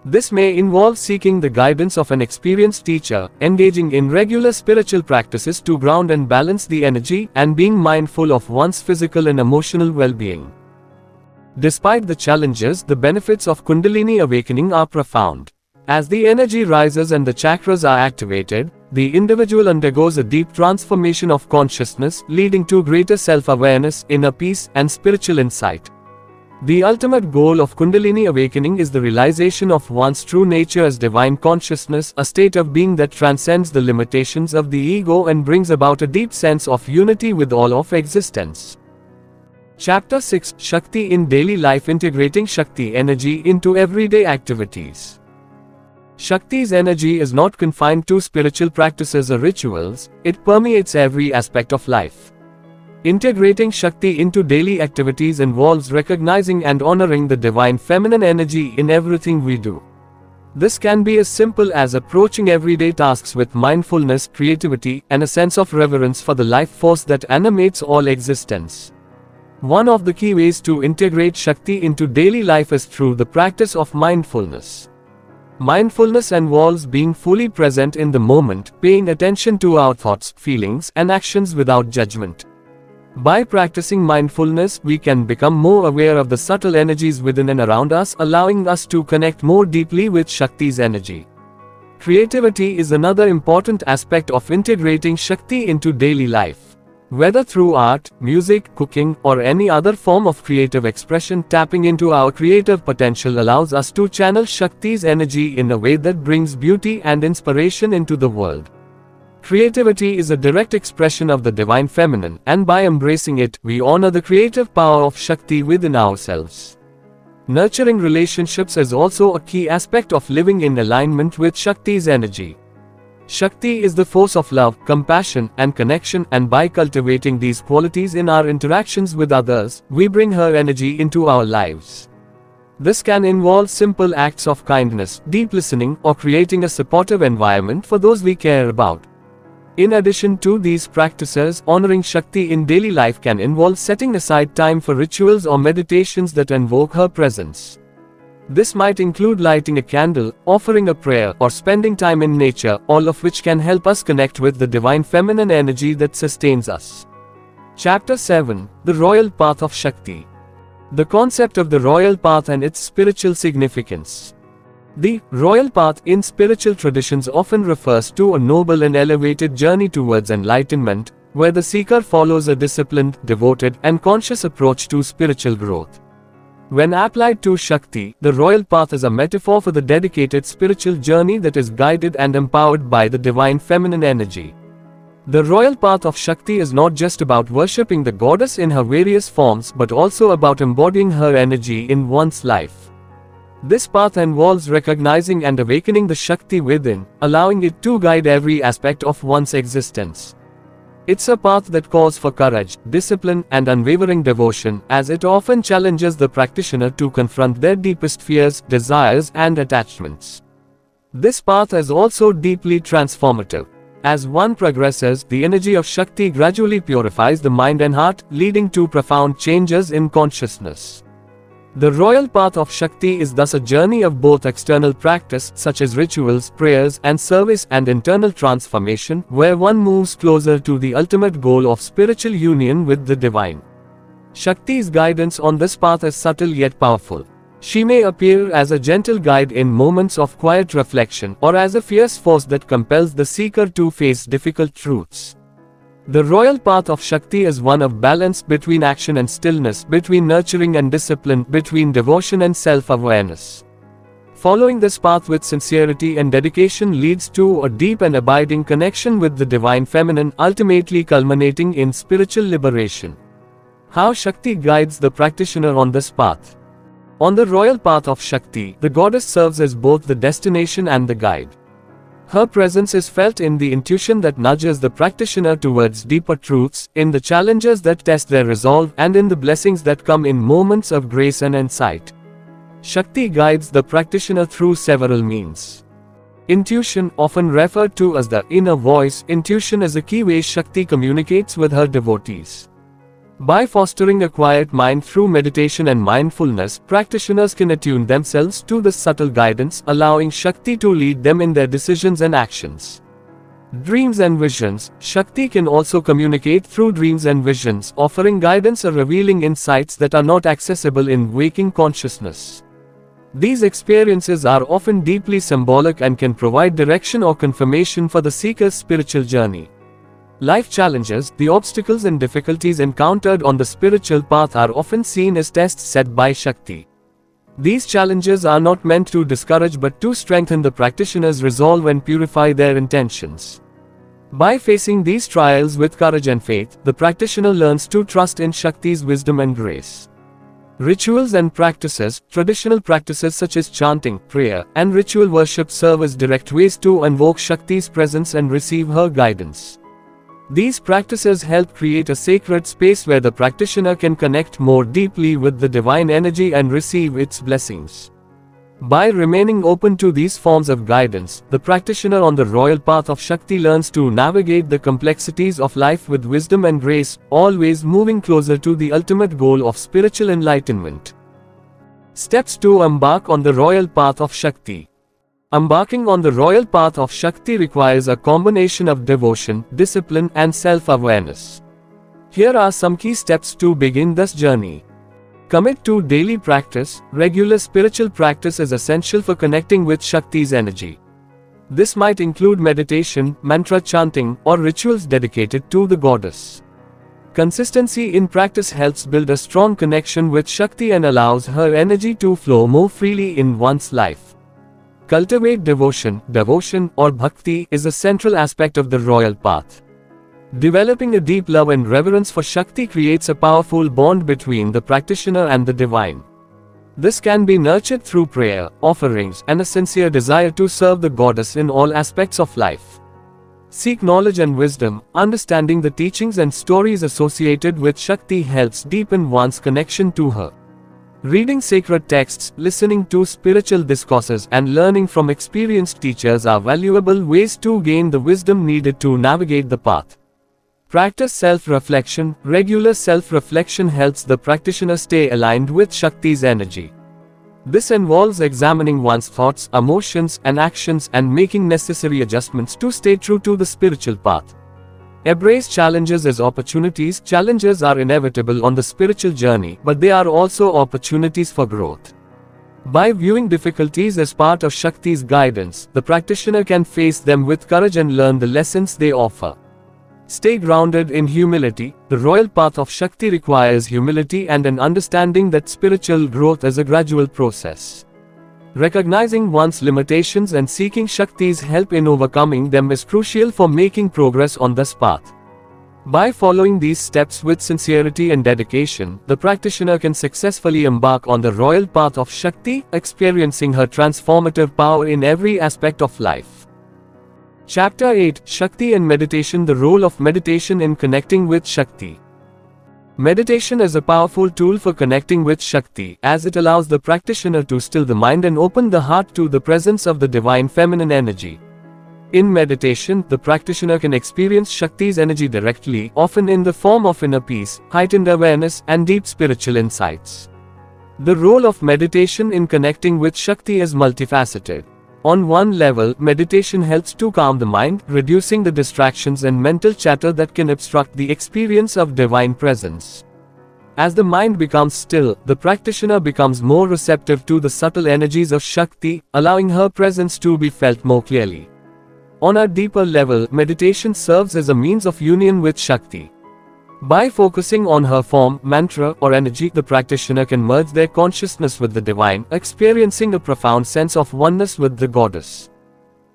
This may involve seeking the guidance of an experienced teacher, engaging in regular spiritual practices to ground and balance the energy, and being mindful of one's physical and emotional well-being. Despite the challenges, the benefits of Kundalini awakening are profound. As the energy rises and the chakras are activated, the individual undergoes a deep transformation of consciousness, leading to greater self-awareness, inner peace, and spiritual insight. The ultimate goal of Kundalini awakening is the realization of one's true nature as divine consciousness, a state of being that transcends the limitations of the ego and brings about a deep sense of unity with all of existence. Chapter 6: Shakti in Daily Life, integrating Shakti energy into everyday activities. Shakti's energy is not confined to spiritual practices or rituals, it permeates every aspect of life. Integrating Shakti into daily activities involves recognizing and honoring the divine feminine energy in everything we do. This can be as simple as approaching everyday tasks with mindfulness, creativity, and a sense of reverence for the life force that animates all existence. One of the key ways to integrate Shakti into daily life is through the practice of mindfulness. Mindfulness involves being fully present in the moment, paying attention to our thoughts, feelings, and actions without judgment. By practicing mindfulness, we can become more aware of the subtle energies within and around us, allowing us to connect more deeply with Shakti's energy. Creativity is another important aspect of integrating Shakti into daily life. Whether through art, music, cooking, or any other form of creative expression, tapping into our creative potential allows us to channel Shakti's energy in a way that brings beauty and inspiration into the world. Creativity is a direct expression of the divine feminine, and by embracing it, we honor the creative power of Shakti within ourselves. Nurturing relationships is also a key aspect of living in alignment with Shakti's energy. Shakti is the force of love, compassion, and connection, and by cultivating these qualities in our interactions with others, we bring her energy into our lives. This can involve simple acts of kindness, deep listening, or creating a supportive environment for those we care about. In addition to these practices, honoring Shakti in daily life can involve setting aside time for rituals or meditations that invoke her presence. This might include lighting a candle, offering a prayer, or spending time in nature, all of which can help us connect with the divine feminine energy that sustains us. Chapter 7: The Royal Path of Shakti. The concept of the royal path and its spiritual significance. The royal path in spiritual traditions often refers to a noble and elevated journey towards enlightenment, where the seeker follows a disciplined, devoted, and conscious approach to spiritual growth. When applied to Shakti, the royal path is a metaphor for the dedicated spiritual journey that is guided and empowered by the divine feminine energy. The royal path of Shakti is not just about worshipping the goddess in her various forms, but also about embodying her energy in one's life. This path involves recognizing and awakening the Shakti within, allowing it to guide every aspect of one's existence. It's a path that calls for courage, discipline, and unwavering devotion, as it often challenges the practitioner to confront their deepest fears, desires, and attachments. This path is also deeply transformative. As one progresses, the energy of Shakti gradually purifies the mind and heart, leading to profound changes in consciousness. The royal path of Shakti is thus a journey of both external practice, such as rituals, prayers, and service, and internal transformation, where one moves closer to the ultimate goal of spiritual union with the divine. Shakti's guidance on this path is subtle yet powerful. She may appear as a gentle guide in moments of quiet reflection, or as a fierce force that compels the seeker to face difficult truths. The royal path of Shakti is one of balance between action and stillness, between nurturing and discipline, between devotion and self-awareness. Following this path with sincerity and dedication leads to a deep and abiding connection with the divine feminine, ultimately culminating in spiritual liberation. How Shakti guides the practitioner on this path. On the royal path of Shakti, the goddess serves as both the destination and the guide. Her presence is felt in the intuition that nudges the practitioner towards deeper truths, in the challenges that test their resolve, and in the blessings that come in moments of grace and insight. Shakti guides the practitioner through several means. Intuition, often referred to as the inner voice, intuition is a key way Shakti communicates with her devotees. By fostering a quiet mind through meditation and mindfulness, practitioners can attune themselves to this subtle guidance, allowing Shakti to lead them in their decisions and actions. Dreams and visions. Shakti can also communicate through dreams and visions, offering guidance or revealing insights that are not accessible in waking consciousness. These experiences are often deeply symbolic and can provide direction or confirmation for the seeker's spiritual journey. Life challenges. The obstacles and difficulties encountered on the spiritual path are often seen as tests set by Shakti. These challenges are not meant to discourage but to strengthen the practitioner's resolve and purify their intentions. By facing these trials with courage and faith, the practitioner learns to trust in Shakti's wisdom and grace. Rituals and practices. Traditional practices such as chanting, prayer, and ritual worship serve as direct ways to invoke Shakti's presence and receive her guidance. These practices help create a sacred space where the practitioner can connect more deeply with the divine energy and receive its blessings. By remaining open to these forms of guidance, the practitioner on the royal path of Shakti learns to navigate the complexities of life with wisdom and grace, always moving closer to the ultimate goal of spiritual enlightenment. Steps to embark on the royal path of Shakti. Embarking on the royal path of Shakti requires a combination of devotion, discipline, and self-awareness. Here are some key steps to begin this journey. Commit to daily practice. Regular spiritual practice is essential for connecting with Shakti's energy. This might include meditation, mantra chanting, or rituals dedicated to the goddess. Consistency in practice helps build a strong connection with Shakti and allows her energy to flow more freely in one's life. Cultivate devotion. Devotion, or bhakti, is a central aspect of the royal path. Developing a deep love and reverence for Shakti creates a powerful bond between the practitioner and the divine. This can be nurtured through prayer, offerings, and a sincere desire to serve the goddess in all aspects of life. Seek knowledge and wisdom. Understanding the teachings and stories associated with Shakti helps deepen one's connection to her. Reading sacred texts, listening to spiritual discourses, and learning from experienced teachers are valuable ways to gain the wisdom needed to navigate the path. Practice self-reflection. Regular self-reflection helps the practitioner stay aligned with Shakti's energy. This involves examining one's thoughts, emotions, and actions and making necessary adjustments to stay true to the spiritual path. Embrace challenges as opportunities. Challenges are inevitable on the spiritual journey, but they are also opportunities for growth. By viewing difficulties as part of Shakti's guidance, the practitioner can face them with courage and learn the lessons they offer. Stay grounded in humility. The royal path of Shakti requires humility and an understanding that spiritual growth is a gradual process. Recognizing one's limitations and seeking Shakti's help in overcoming them is crucial for making progress on this path. By following these steps with sincerity and dedication, the practitioner can successfully embark on the royal path of Shakti, experiencing her transformative power in every aspect of life. Chapter 8: Shakti and Meditation. The role of meditation in connecting with Shakti. Meditation is a powerful tool for connecting with Shakti, as it allows the practitioner to still the mind and open the heart to the presence of the divine feminine energy. In meditation, the practitioner can experience Shakti's energy directly, often in the form of inner peace, heightened awareness, and deep spiritual insights. The role of meditation in connecting with Shakti is multifaceted. On one level, meditation helps to calm the mind, reducing the distractions and mental chatter that can obstruct the experience of divine presence. As the mind becomes still, the practitioner becomes more receptive to the subtle energies of Shakti, allowing her presence to be felt more clearly. On a deeper level, meditation serves as a means of union with Shakti. By focusing on her form, mantra, or energy, the practitioner can merge their consciousness with the divine, experiencing a profound sense of oneness with the goddess.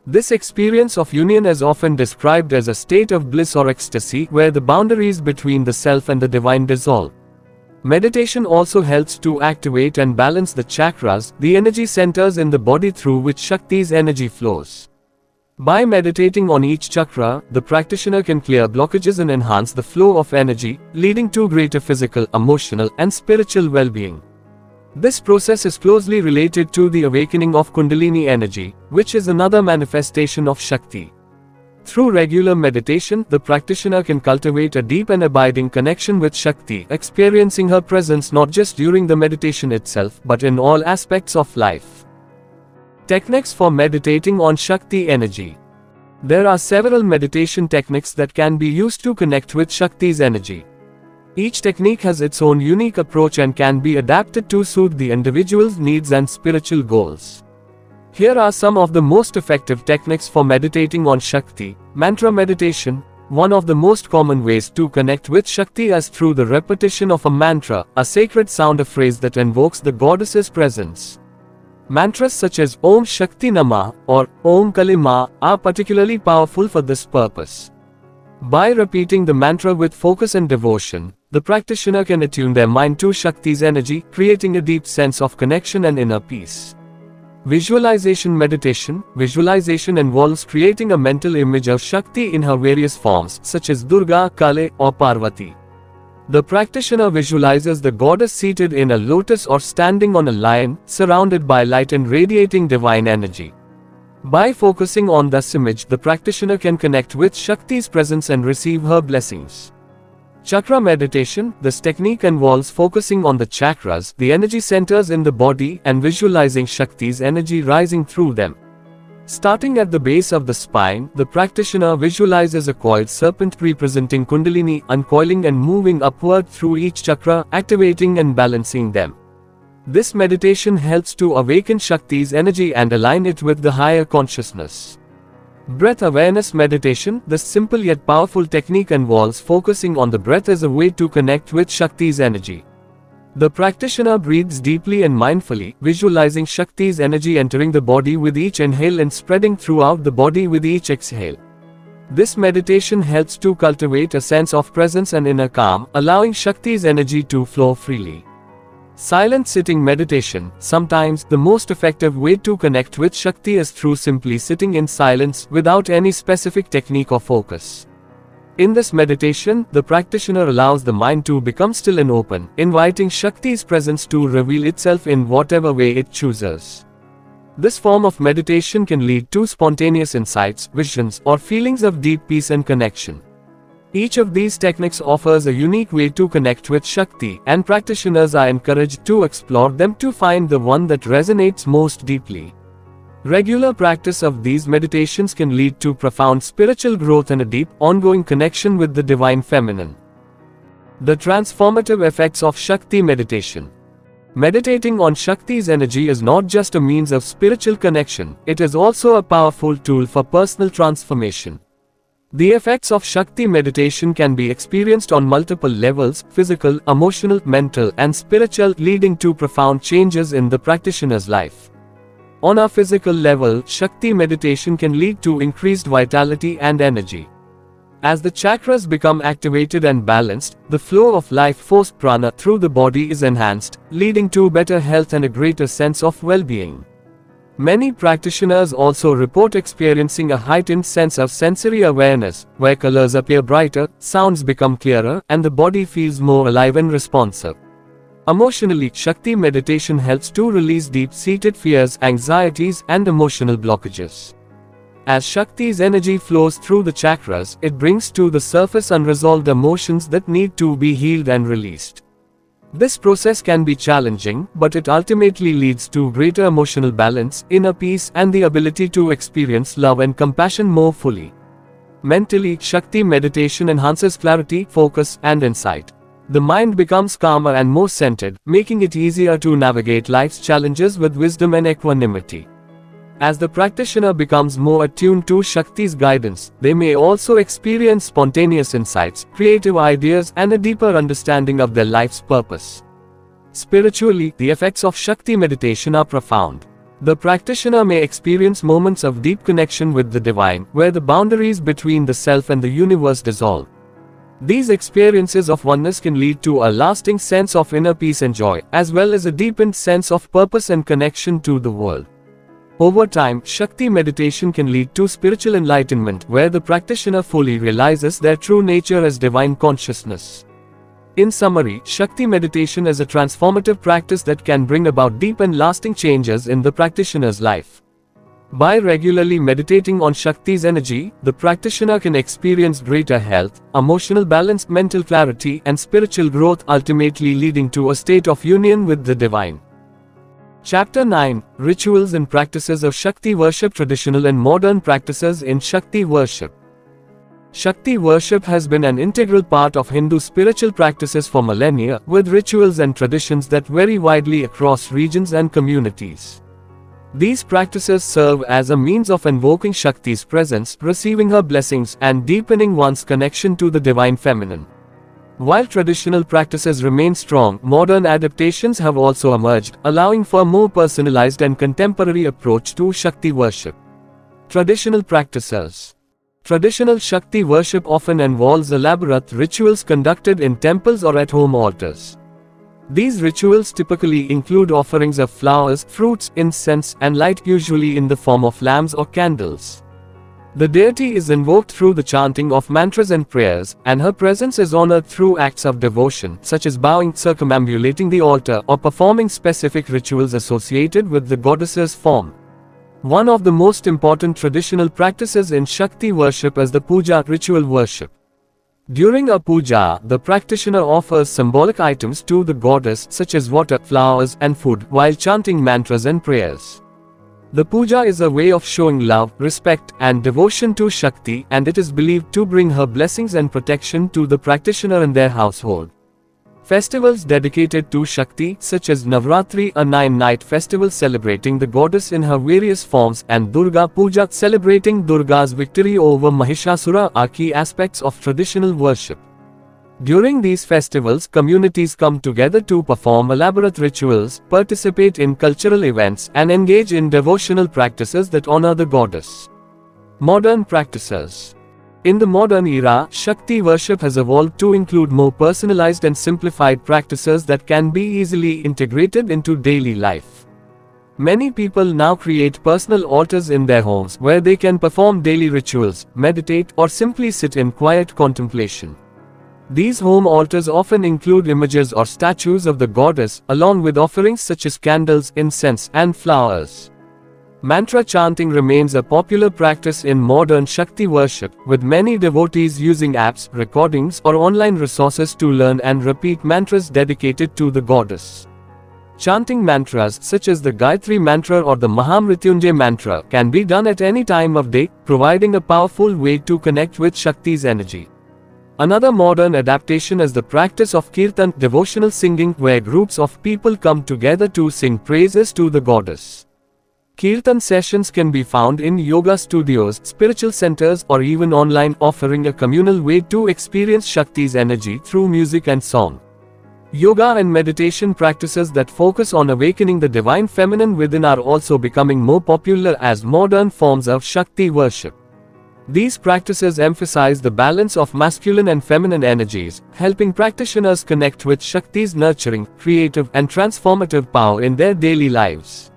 This experience of union is often described as a state of bliss or ecstasy, where the boundaries between the self and the divine dissolve. Meditation also helps to activate and balance the chakras, the energy centers in the body through which Shakti's energy flows. By meditating on each chakra, the practitioner can clear blockages and enhance the flow of energy, leading to greater physical, emotional, and spiritual well-being. This process is closely related to the awakening of Kundalini energy, which is another manifestation of Shakti. Through regular meditation, the practitioner can cultivate a deep and abiding connection with Shakti, experiencing her presence not just during the meditation itself, but in all aspects of life. Techniques for meditating on Shakti energy. There are several meditation techniques that can be used to connect with Shakti's energy. Each technique has its own unique approach and can be adapted to suit the individual's needs and spiritual goals. Here are some of the most effective techniques for meditating on Shakti. Mantra meditation. One of the most common ways to connect with Shakti is through the repetition of a mantra, a sacred sound or phrase that invokes the goddess's presence. Mantras such as Om Shakti Namah or Om Kali Ma are particularly powerful for this purpose. By repeating the mantra with focus and devotion, the practitioner can attune their mind to Shakti's energy, creating a deep sense of connection and inner peace. Visualization meditation. Visualization involves creating a mental image of Shakti in her various forms, such as Durga, Kali, or Parvati. The practitioner visualizes the goddess seated in a lotus or standing on a lion, surrounded by light and radiating divine energy. By focusing on this image, the practitioner can connect with Shakti's presence and receive her blessings. Chakra meditation. This technique involves focusing on the chakras, the energy centers in the body, and visualizing Shakti's energy rising through them. Starting at the base of the spine, the practitioner visualizes a coiled serpent representing Kundalini, uncoiling and moving upward through each chakra, activating and balancing them. This meditation helps to awaken Shakti's energy and align it with the higher consciousness. Breath awareness meditation. This simple yet powerful technique involves focusing on the breath as a way to connect with Shakti's energy. The practitioner breathes deeply and mindfully, visualizing Shakti's energy entering the body with each inhale and spreading throughout the body with each exhale. This meditation helps to cultivate a sense of presence and inner calm, allowing Shakti's energy to flow freely. Silent sitting meditation. Sometimes, the most effective way to connect with Shakti is through simply sitting in silence, without any specific technique or focus. In this meditation, the practitioner allows the mind to become still and open, inviting Shakti's presence to reveal itself in whatever way it chooses. This form of meditation can lead to spontaneous insights, visions, or feelings of deep peace and connection. Each of these techniques offers a unique way to connect with Shakti, and practitioners are encouraged to explore them to find the one that resonates most deeply. Regular practice of these meditations can lead to profound spiritual growth and a deep, ongoing connection with the divine feminine. The transformative effects of Shakti meditation. Meditating on Shakti's energy is not just a means of spiritual connection, it is also a powerful tool for personal transformation. The effects of Shakti meditation can be experienced on multiple levels: physical, emotional, mental, and spiritual, leading to profound changes in the practitioner's life. On a physical level, Shakti meditation can lead to increased vitality and energy. As the chakras become activated and balanced, the flow of life force prana through the body is enhanced, leading to better health and a greater sense of well-being. Many practitioners also report experiencing a heightened sense of sensory awareness, where colors appear brighter, sounds become clearer, and the body feels more alive and responsive. Emotionally, Shakti meditation helps to release deep-seated fears, anxieties, and emotional blockages. As Shakti's energy flows through the chakras, it brings to the surface unresolved emotions that need to be healed and released. This process can be challenging, but it ultimately leads to greater emotional balance, inner peace, and the ability to experience love and compassion more fully. Mentally, Shakti meditation enhances clarity, focus, and insight. The mind becomes calmer and more centered, making it easier to navigate life's challenges with wisdom and equanimity. As the practitioner becomes more attuned to Shakti's guidance, they may also experience spontaneous insights, creative ideas, and a deeper understanding of their life's purpose. Spiritually, the effects of Shakti meditation are profound. The practitioner may experience moments of deep connection with the divine, where the boundaries between the self and the universe dissolve. These experiences of oneness can lead to a lasting sense of inner peace and joy, as well as a deepened sense of purpose and connection to the world. Over time, Shakti meditation can lead to spiritual enlightenment, where the practitioner fully realizes their true nature as divine consciousness. In summary, Shakti meditation is a transformative practice that can bring about deep and lasting changes in the practitioner's life. By regularly meditating on Shakti's energy, the practitioner can experience greater health, emotional balance, mental clarity, and spiritual growth, ultimately leading to a state of union with the divine. Chapter 9: Rituals and Practices of Shakti Worship. Traditional and modern practices in Shakti worship. Shakti worship has been an integral part of Hindu spiritual practices for millennia, with rituals and traditions that vary widely across regions and communities. These practices serve as a means of invoking Shakti's presence, receiving her blessings, and deepening one's connection to the divine feminine. While traditional practices remain strong, modern adaptations have also emerged, allowing for a more personalized and contemporary approach to Shakti worship. Traditional practices. Traditional Shakti worship often involves elaborate rituals conducted in temples or at home altars. These rituals typically include offerings of flowers, fruits, incense, and light, usually in the form of lamps or candles. The deity is invoked through the chanting of mantras and prayers, and her presence is honored through acts of devotion, such as bowing, circumambulating the altar, or performing specific rituals associated with the goddess's form. One of the most important traditional practices in Shakti worship is the puja, ritual worship. During a puja, the practitioner offers symbolic items to the goddess, such as water, flowers, and food, while chanting mantras and prayers. The puja is a way of showing love, respect, and devotion to Shakti, and it is believed to bring her blessings and protection to the practitioner and their household. Festivals dedicated to Shakti, such as Navratri, a 9-night festival celebrating the goddess in her various forms, and Durga Puja, celebrating Durga's victory over Mahishasura, are key aspects of traditional worship. During these festivals, communities come together to perform elaborate rituals, participate in cultural events, and engage in devotional practices that honor the goddess. Modern practices. In the modern era, Shakti worship has evolved to include more personalized and simplified practices that can be easily integrated into daily life. Many people now create personal altars in their homes where they can perform daily rituals, meditate, or simply sit in quiet contemplation. These home altars often include images or statues of the goddess, along with offerings such as candles, incense, and flowers. Mantra chanting remains a popular practice in modern Shakti worship, with many devotees using apps, recordings, or online resources to learn and repeat mantras dedicated to the goddess. Chanting mantras such as the Gayatri mantra or the Mahamrityunjay mantra can be done at any time of day, providing a powerful way to connect with Shakti's energy. Another modern adaptation is the practice of kirtan, devotional singing, where groups of people come together to sing praises to the goddess. Kirtan sessions can be found in yoga studios, spiritual centers, or even online, offering a communal way to experience Shakti's energy through music and song. Yoga and meditation practices that focus on awakening the divine feminine within are also becoming more popular as modern forms of Shakti worship. These practices emphasize the balance of masculine and feminine energies, helping practitioners connect with Shakti's nurturing, creative, and transformative power in their daily lives.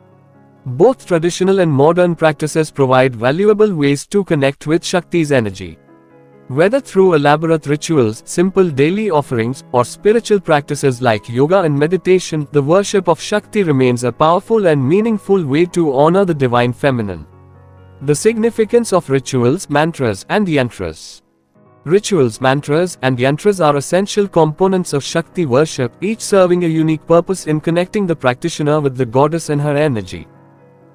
Both traditional and modern practices provide valuable ways to connect with Shakti's energy. Whether through elaborate rituals, simple daily offerings, or spiritual practices like yoga and meditation, the worship of Shakti remains a powerful and meaningful way to honor the divine feminine. The significance of rituals, mantras, and yantras. Rituals, mantras, and yantras are essential components of Shakti worship, each serving a unique purpose in connecting the practitioner with the goddess and her energy.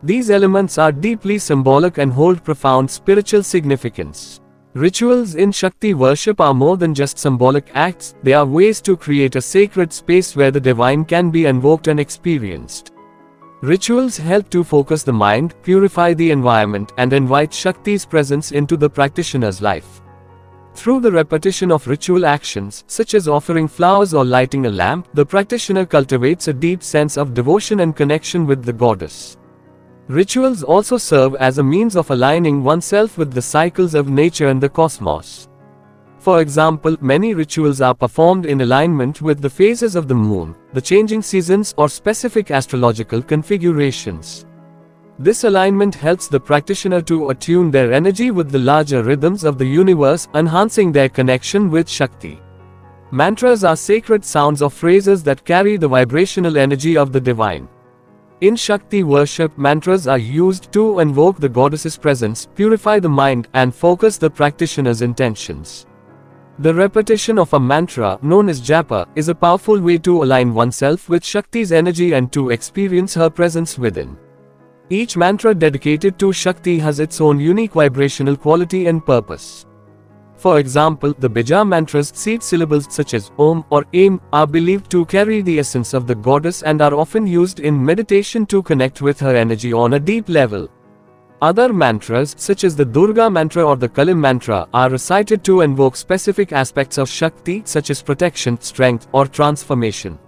These elements are deeply symbolic and hold profound spiritual significance. Rituals in Shakti worship are more than just symbolic acts, they are ways to create a sacred space where the divine can be invoked and experienced. Rituals help to focus the mind, purify the environment, and invite Shakti's presence into the practitioner's life. Through the repetition of ritual actions, such as offering flowers or lighting a lamp, the practitioner cultivates a deep sense of devotion and connection with the goddess. Rituals also serve as a means of aligning oneself with the cycles of nature and the cosmos. For example, many rituals are performed in alignment with the phases of the moon, the changing seasons, or specific astrological configurations. This alignment helps the practitioner to attune their energy with the larger rhythms of the universe, enhancing their connection with Shakti. Mantras are sacred sounds or phrases that carry the vibrational energy of the divine. In Shakti worship, mantras are used to invoke the goddess's presence, purify the mind, and focus the practitioner's intentions. The repetition of a mantra, known as japa, is a powerful way to align oneself with Shakti's energy and to experience her presence within. Each mantra dedicated to Shakti has its own unique vibrational quality and purpose. For example, the Bija mantra's seed syllables such as Om or Aim are believed to carry the essence of the goddess and are often used in meditation to connect with her energy on a deep level. Other mantras, such as the Durga mantra or the Kali mantra, are recited to invoke specific aspects of Shakti such as protection, strength, or transformation.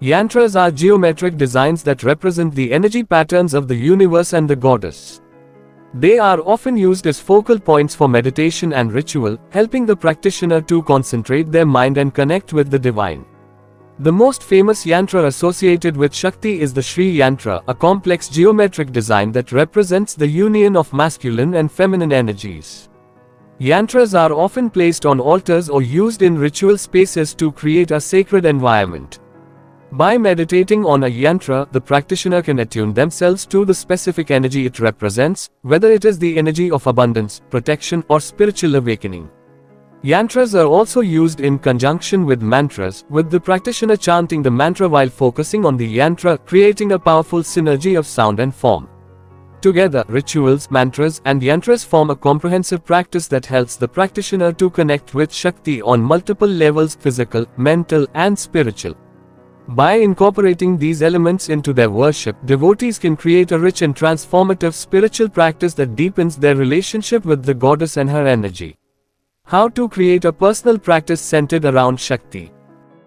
Yantras are geometric designs that represent the energy patterns of the universe and the goddess. They are often used as focal points for meditation and ritual, helping the practitioner to concentrate their mind and connect with the divine. The most famous yantra associated with Shakti is the Shri Yantra, a complex geometric design that represents the union of masculine and feminine energies. Yantras are often placed on altars or used in ritual spaces to create a sacred environment. By meditating on a yantra, the practitioner can attune themselves to the specific energy it represents, whether it is the energy of abundance, protection, or spiritual awakening. Yantras are also used in conjunction with mantras, with the practitioner chanting the mantra while focusing on the yantra, creating a powerful synergy of sound and form. Together, rituals, mantras, and yantras form a comprehensive practice that helps the practitioner to connect with Shakti on multiple levels: physical, mental, and spiritual. By incorporating these elements into their worship, devotees can create a rich and transformative spiritual practice that deepens their relationship with the goddess and her energy. How to create a personal practice centered around Shakti?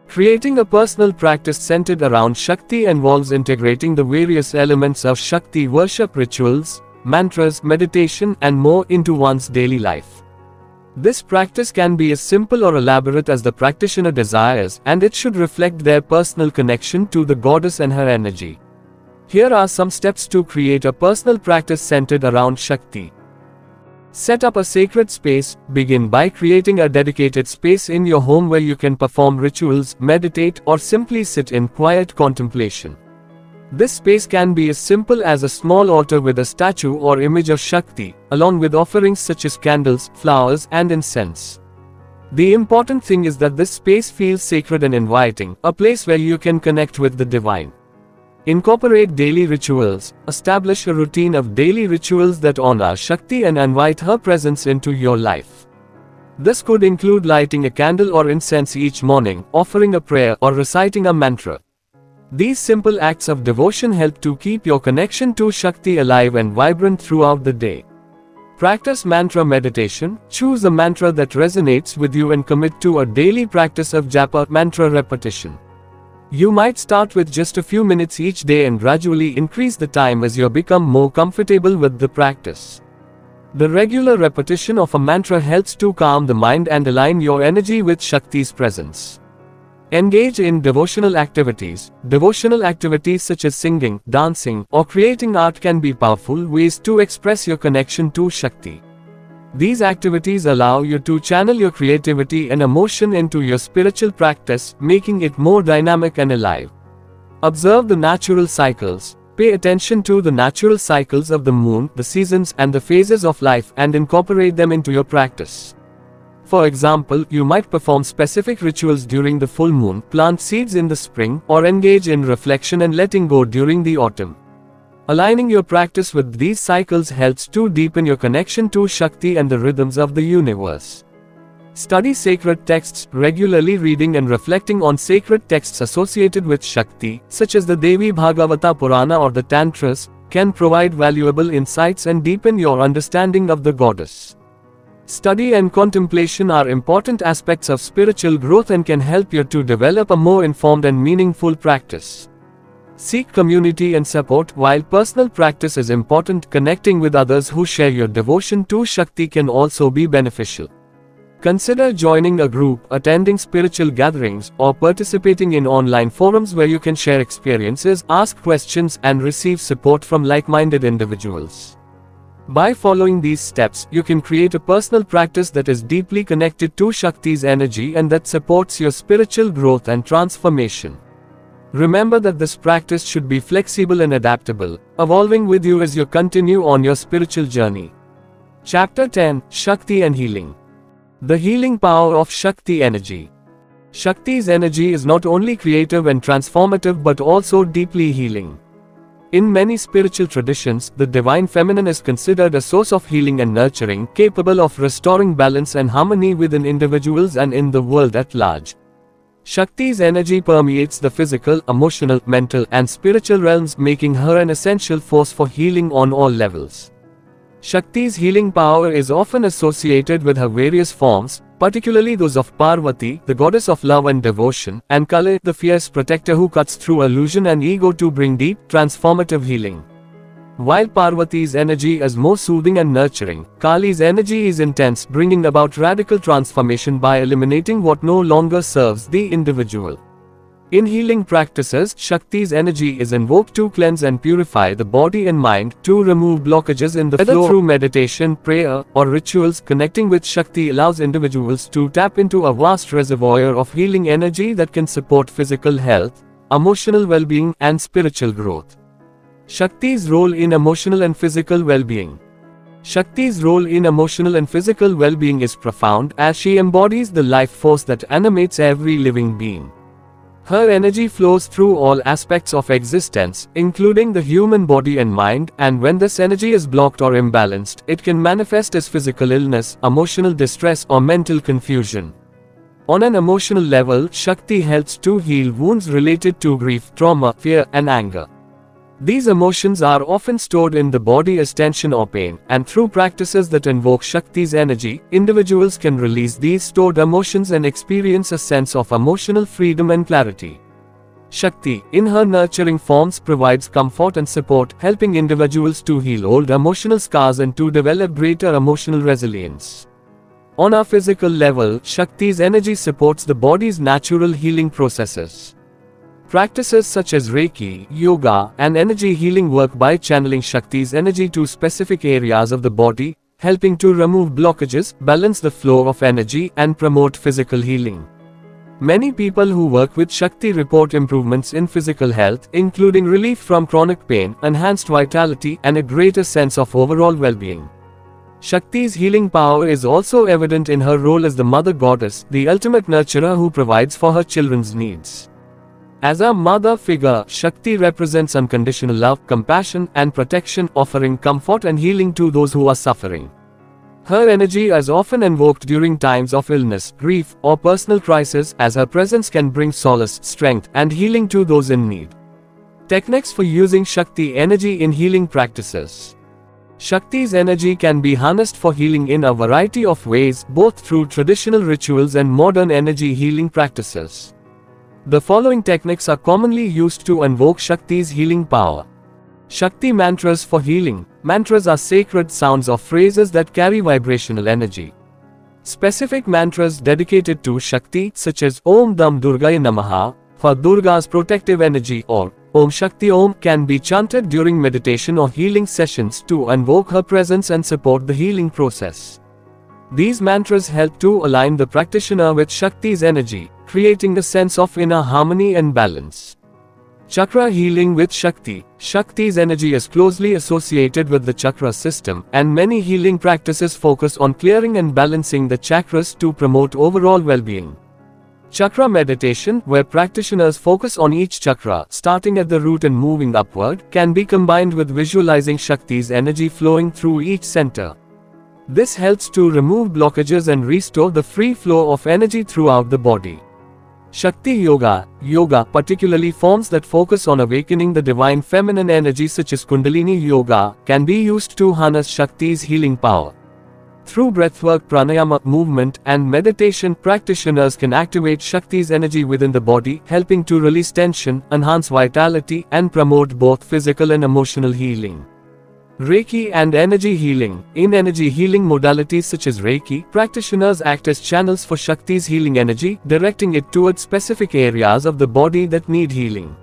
Creating a personal practice centered around Shakti involves integrating the various elements of Shakti worship, rituals, mantras, meditation, and more into one's daily life. This practice can be as simple or elaborate as the practitioner desires, and it should reflect their personal connection to the goddess and her energy. Here are some steps to create a personal practice centered around Shakti. Set up a sacred space. Begin by creating a dedicated space in your home where you can perform rituals, meditate, or simply sit in quiet contemplation. This space can be as simple as a small altar with a statue or image of Shakti, along with offerings such as candles, flowers, and incense. The important thing is that this space feels sacred and inviting, a place where you can connect with the divine. Incorporate daily rituals. Establish a routine of daily rituals that honor Shakti and invite her presence into your life. This could include lighting a candle or incense each morning, offering a prayer, or reciting a mantra. These simple acts of devotion help to keep your connection to Shakti alive and vibrant throughout the day. Practice mantra meditation. Choose a mantra that resonates with you and commit to a daily practice of japa, mantra repetition. You might start with just a few minutes each day and gradually increase the time as you become more comfortable with the practice. The regular repetition of a mantra helps to calm the mind and align your energy with Shakti's presence. Engage in devotional activities. Devotional activities such as singing, dancing, or creating art can be powerful ways to express your connection to Shakti. These activities allow you to channel your creativity and emotion into your spiritual practice, making it more dynamic and alive. Observe the natural cycles. Pay attention to the natural cycles of the moon, the seasons, and the phases of life, and incorporate them into your practice. For example, you might perform specific rituals during the full moon, plant seeds in the spring, or engage in reflection and letting go during the autumn. Aligning your practice with these cycles helps to deepen your connection to Shakti and the rhythms of the universe. Study sacred texts, regularly reading and reflecting on sacred texts associated with Shakti, such as the Devi Bhagavata Purana or the Tantras, can provide valuable insights and deepen your understanding of the goddess. Study and contemplation are important aspects of spiritual growth and can help you to develop a more informed and meaningful practice. Seek community and support. While personal practice is important, connecting with others who share your devotion to Shakti can also be beneficial. Consider joining a group, attending spiritual gatherings, or participating in online forums where you can share experiences, ask questions, and receive support from like-minded individuals. By following these steps, you can create a personal practice that is deeply connected to Shakti's energy and that supports your spiritual growth and transformation. Remember that this practice should be flexible and adaptable, evolving with you as you continue on your spiritual journey. Chapter 10: Shakti and Healing. The healing power of Shakti energy. Shakti's energy is not only creative and transformative but also deeply healing. In many spiritual traditions, the divine feminine is considered a source of healing and nurturing, capable of restoring balance and harmony within individuals and in the world at large. Shakti's energy permeates the physical, emotional, mental, and spiritual realms, making her an essential force for healing on all levels. Shakti's healing power is often associated with her various forms, particularly those of Parvati, the goddess of love and devotion, and Kali, the fierce protector who cuts through illusion and ego to bring deep, transformative healing. While Parvati's energy is more soothing and nurturing, Kali's energy is intense, bringing about radical transformation by eliminating what no longer serves the individual. In healing practices, Shakti's energy is invoked to cleanse and purify the body and mind, to remove blockages in the flow. Through meditation, prayer, or rituals, connecting with Shakti allows individuals to tap into a vast reservoir of healing energy that can support physical health, emotional well-being, and spiritual growth. Shakti's role in emotional and physical well-being. Shakti's role in emotional and physical well-being is profound, as she embodies the life force that animates every living being. Her energy flows through all aspects of existence, including the human body and mind, and when this energy is blocked or imbalanced, it can manifest as physical illness, emotional distress, or mental confusion. On an emotional level, Shakti helps to heal wounds related to grief, trauma, fear, and anger. These emotions are often stored in the body as tension or pain, and through practices that invoke Shakti's energy, individuals can release these stored emotions and experience a sense of emotional freedom and clarity. Shakti, in her nurturing forms, provides comfort and support, helping individuals to heal old emotional scars and to develop greater emotional resilience. On a physical level, Shakti's energy supports the body's natural healing processes. Practices such as Reiki, yoga, and energy healing work by channeling Shakti's energy to specific areas of the body, helping to remove blockages, balance the flow of energy, and promote physical healing. Many people who work with Shakti report improvements in physical health, including relief from chronic pain, enhanced vitality, and a greater sense of overall well-being. Shakti's healing power is also evident in her role as the mother goddess, the ultimate nurturer who provides for her children's needs. As a mother figure, Shakti represents unconditional love, compassion, and protection, offering comfort and healing to those who are suffering. Her energy is often invoked during times of illness, grief, or personal crisis, as her presence can bring solace, strength, and healing to those in need. Techniques for using Shakti energy in healing practices. Shakti's energy can be harnessed for healing in a variety of ways, both through traditional rituals and modern energy healing practices. The following techniques are commonly used to invoke Shakti's healing power. Shakti mantras for healing. Mantras are sacred sounds or phrases that carry vibrational energy. Specific mantras dedicated to Shakti, such as Om Dam Durgaya Namaha, for Durga's protective energy, or Om Shakti Om, can be chanted during meditation or healing sessions to invoke her presence and support the healing process. These mantras help to align the practitioner with Shakti's energy, creating a sense of inner harmony and balance. Chakra healing with Shakti. Shakti's energy is closely associated with the chakra system, and many healing practices focus on clearing and balancing the chakras to promote overall well-being. Chakra meditation, where practitioners focus on each chakra, starting at the root and moving upward, can be combined with visualizing Shakti's energy flowing through each center. This helps to remove blockages and restore the free flow of energy throughout the body. Shakti Yoga. Yoga, particularly forms that focus on awakening the divine feminine energy such as Kundalini Yoga, can be used to harness Shakti's healing power. Through breathwork, pranayama, movement, and meditation, practitioners can activate Shakti's energy within the body, helping to release tension, enhance vitality, and promote both physical and emotional healing. Reiki and energy healing. In energy healing modalities such as Reiki, practitioners act as channels for Shakti's healing energy, directing it towards specific areas of the body that need healing.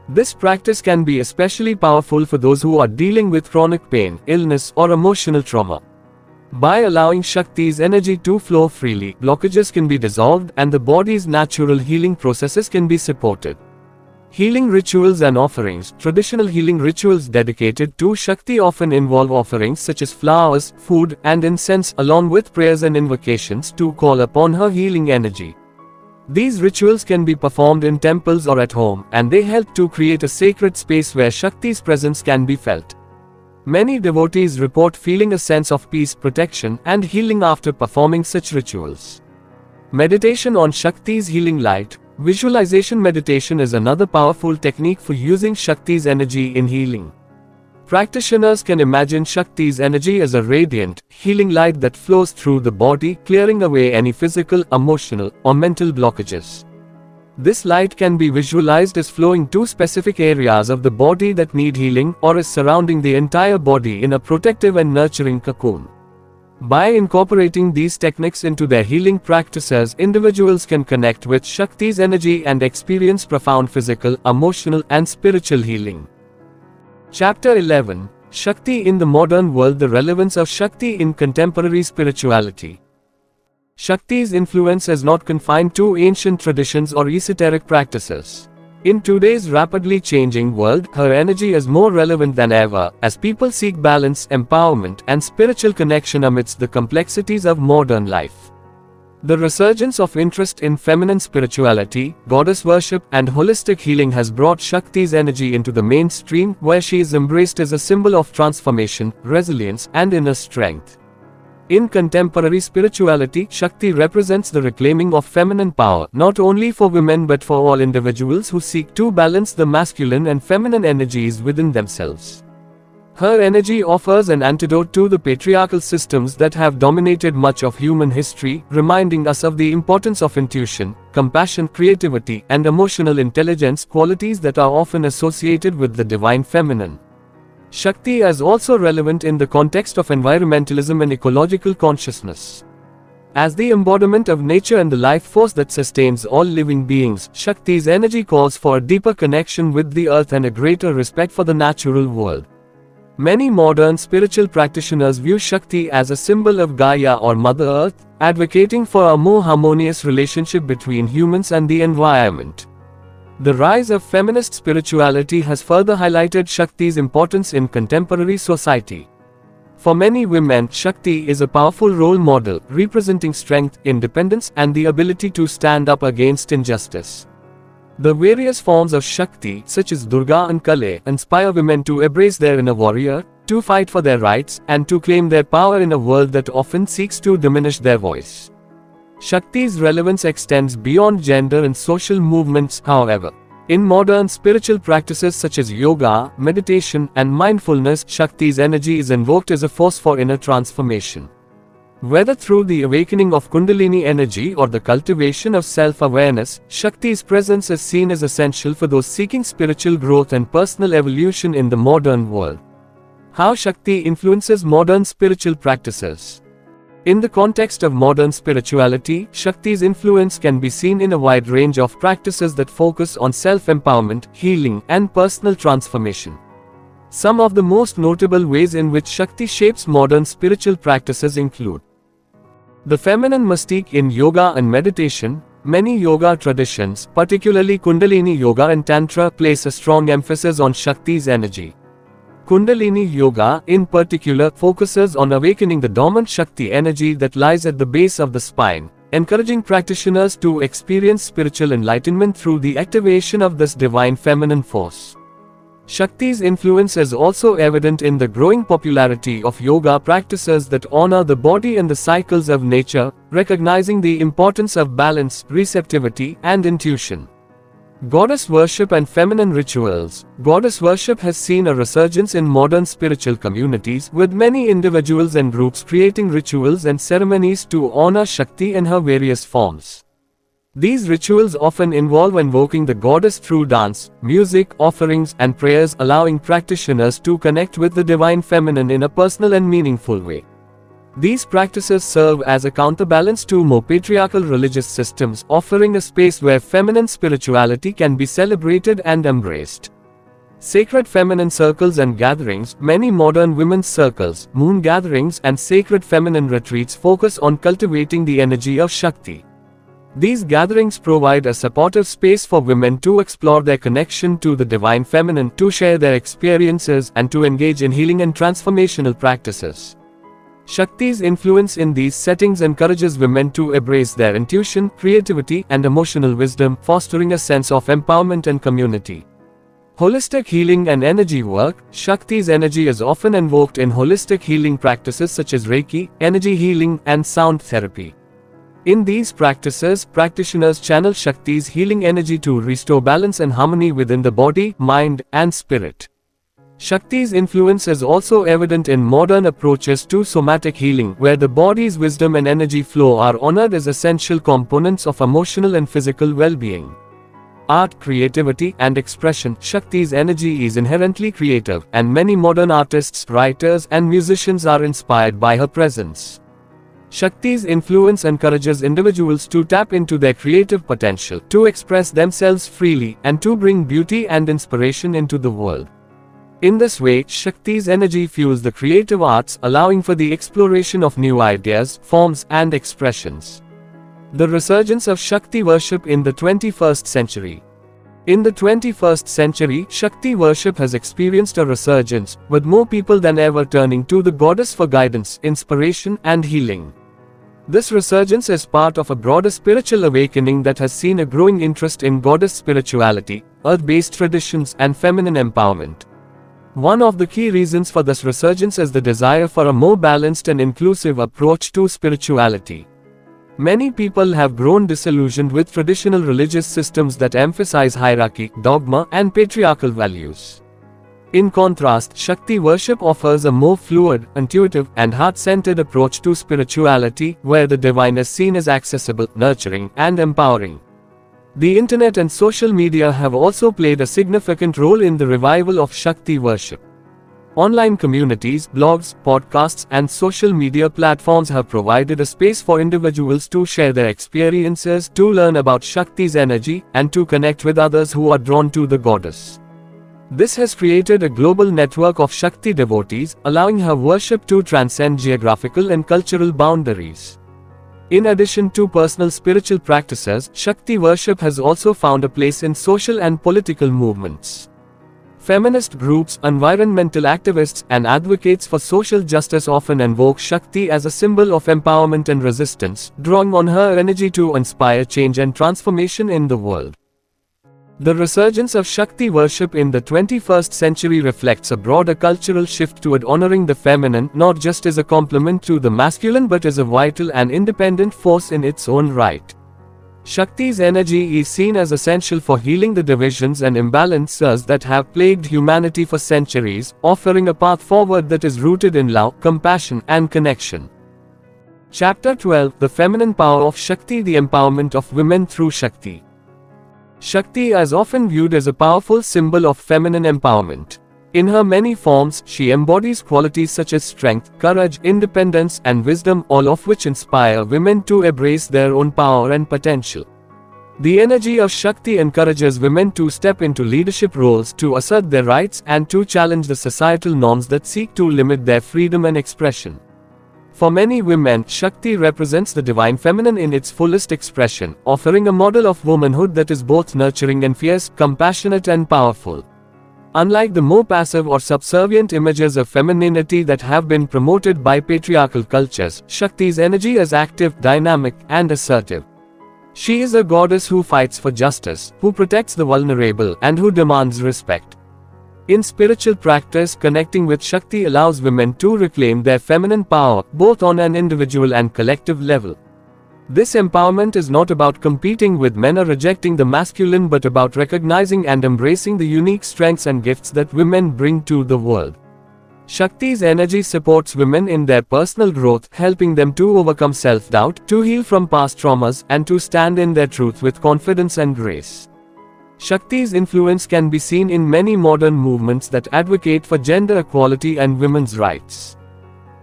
This practice can be especially powerful for those who are dealing with chronic pain, illness, or emotional trauma. By allowing Shakti's energy to flow freely, blockages can be dissolved and the body's natural healing processes can be supported. Healing rituals and offerings. Traditional healing rituals dedicated to Shakti often involve offerings such as flowers, food, and incense, along with prayers and invocations to call upon her healing energy. These rituals can be performed in temples or at home, and they help to create a sacred space where Shakti's presence can be felt. Many devotees report feeling a sense of peace, protection, and healing after performing such rituals. Meditation on Shakti's healing light. Visualization meditation is another powerful technique for using Shakti's energy in healing. Practitioners can imagine Shakti's energy as a radiant, healing light that flows through the body, clearing away any physical, emotional, or mental blockages. This light can be visualized as flowing to specific areas of the body that need healing, or as surrounding the entire body in a protective and nurturing cocoon. By incorporating these techniques into their healing practices, individuals can connect with Shakti's energy and experience profound physical, emotional, and spiritual healing. Chapter 11. Shakti in the Modern World. The relevance of Shakti in contemporary spirituality. Shakti's influence is not confined to ancient traditions or esoteric practices. In today's rapidly changing world, her energy is more relevant than ever, as people seek balance, empowerment, and spiritual connection amidst the complexities of modern life. The resurgence of interest in feminine spirituality, goddess worship, and holistic healing has brought Shakti's energy into the mainstream, where she is embraced as a symbol of transformation, resilience, and inner strength. In contemporary spirituality, Shakti represents the reclaiming of feminine power, not only for women but for all individuals who seek to balance the masculine and feminine energies within themselves. Her energy offers an antidote to the patriarchal systems that have dominated much of human history, reminding us of the importance of intuition, compassion, creativity, and emotional intelligence, qualities that are often associated with the divine feminine. Shakti is also relevant in the context of environmentalism and ecological consciousness. As the embodiment of nature and the life force that sustains all living beings, Shakti's energy calls for a deeper connection with the earth and a greater respect for the natural world. Many modern spiritual practitioners view Shakti as a symbol of Gaia or Mother Earth, advocating for a more harmonious relationship between humans and the environment. The rise of feminist spirituality has further highlighted Shakti's importance in contemporary society. For many women, Shakti is a powerful role model, representing strength, independence, and the ability to stand up against injustice. The various forms of Shakti, such as Durga and Kale, inspire women to embrace their inner warrior, to fight for their rights, and to claim their power in a world that often seeks to diminish their voice. Shakti's relevance extends beyond gender and social movements, however. In modern spiritual practices such as yoga, meditation, and mindfulness, Shakti's energy is invoked as a force for inner transformation. Whether through the awakening of Kundalini energy or the cultivation of self-awareness, Shakti's presence is seen as essential for those seeking spiritual growth and personal evolution in the modern world. How Shakti influences modern spiritual practices. In the context of modern spirituality, Shakti's influence can be seen in a wide range of practices that focus on self-empowerment, healing, and personal transformation. Some of the most notable ways in which Shakti shapes modern spiritual practices include the feminine mystique in yoga and meditation. Many yoga traditions, particularly Kundalini Yoga and Tantra, place a strong emphasis on Shakti's energy. Kundalini Yoga, in particular, focuses on awakening the dormant Shakti energy that lies at the base of the spine, encouraging practitioners to experience spiritual enlightenment through the activation of this divine feminine force. Shakti's influence is also evident in the growing popularity of yoga practices that honor the body and the cycles of nature, recognizing the importance of balance, receptivity, and intuition. Goddess worship and feminine rituals. Goddess worship has seen a resurgence in modern spiritual communities, with many individuals and groups creating rituals and ceremonies to honor Shakti in her various forms. These rituals often involve invoking the goddess through dance, music, offerings, and prayers, allowing practitioners to connect with the divine feminine in a personal and meaningful way. These practices serve as a counterbalance to more patriarchal religious systems, offering a space where feminine spirituality can be celebrated and embraced. Sacred feminine circles and gatherings. Many modern women's circles, moon gatherings, and sacred feminine retreats focus on cultivating the energy of Shakti. These gatherings provide a supportive space for women to explore their connection to the divine feminine, to share their experiences, and to engage in healing and transformational practices. Shakti's influence in these settings encourages women to embrace their intuition, creativity, and emotional wisdom, fostering a sense of empowerment and community. Holistic healing and energy work. Shakti's energy is often invoked in holistic healing practices such as Reiki, energy healing, and sound therapy. In these practices, practitioners channel Shakti's healing energy to restore balance and harmony within the body, mind, and spirit. Shakti's influence is also evident in modern approaches to somatic healing, where the body's wisdom and energy flow are honored as essential components of emotional and physical well-being. Art, creativity, and expression. Shakti's energy is inherently creative, and many modern artists, writers, and musicians are inspired by her presence. Shakti's influence encourages individuals to tap into their creative potential, to express themselves freely, and to bring beauty and inspiration into the world. In this way, Shakti's energy fuels the creative arts, allowing for the exploration of new ideas, forms, and expressions. The resurgence of Shakti worship in the 21st century. In the 21st century, Shakti worship has experienced a resurgence, with more people than ever turning to the goddess for guidance, inspiration, and healing. This resurgence is part of a broader spiritual awakening that has seen a growing interest in goddess spirituality, earth-based traditions, and feminine empowerment. One of the key reasons for this resurgence is the desire for a more balanced and inclusive approach to spirituality. Many people have grown disillusioned with traditional religious systems that emphasize hierarchy, dogma, and patriarchal values. In contrast, Shakti worship offers a more fluid, intuitive, and heart-centered approach to spirituality, where the divine is seen as accessible, nurturing, and empowering. The internet and social media have also played a significant role in the revival of Shakti worship. Online communities, blogs, podcasts, and social media platforms have provided a space for individuals to share their experiences, to learn about Shakti's energy, and to connect with others who are drawn to the goddess. This has created a global network of Shakti devotees, allowing her worship to transcend geographical and cultural boundaries. In addition to personal spiritual practices, Shakti worship has also found a place in social and political movements. Feminist groups, environmental activists, and advocates for social justice often invoke Shakti as a symbol of empowerment and resistance, drawing on her energy to inspire change and transformation in the world. The resurgence of Shakti worship in the 21st century reflects a broader cultural shift toward honoring the feminine, not just as a complement to the masculine but as a vital and independent force in its own right. Shakti's energy is seen as essential for healing the divisions and imbalances that have plagued humanity for centuries, offering a path forward that is rooted in love, compassion, and connection. Chapter 12: The Feminine Power of Shakti, the Empowerment of Women through Shakti. Shakti is often viewed as a powerful symbol of feminine empowerment. In her many forms, she embodies qualities such as strength, courage, independence, and wisdom, all of which inspire women to embrace their own power and potential. The energy of Shakti encourages women to step into leadership roles, to assert their rights, and to challenge the societal norms that seek to limit their freedom and expression. For many women, Shakti represents the divine feminine in its fullest expression, offering a model of womanhood that is both nurturing and fierce, compassionate and powerful. Unlike the more passive or subservient images of femininity that have been promoted by patriarchal cultures, Shakti's energy is active, dynamic, and assertive. She is a goddess who fights for justice, who protects the vulnerable, and who demands respect. In spiritual practice, connecting with Shakti allows women to reclaim their feminine power, both on an individual and collective level. This empowerment is not about competing with men or rejecting the masculine, but about recognizing and embracing the unique strengths and gifts that women bring to the world. Shakti's energy supports women in their personal growth, helping them to overcome self-doubt, to heal from past traumas, and to stand in their truth with confidence and grace. Shakti's influence can be seen in many modern movements that advocate for gender equality and women's rights.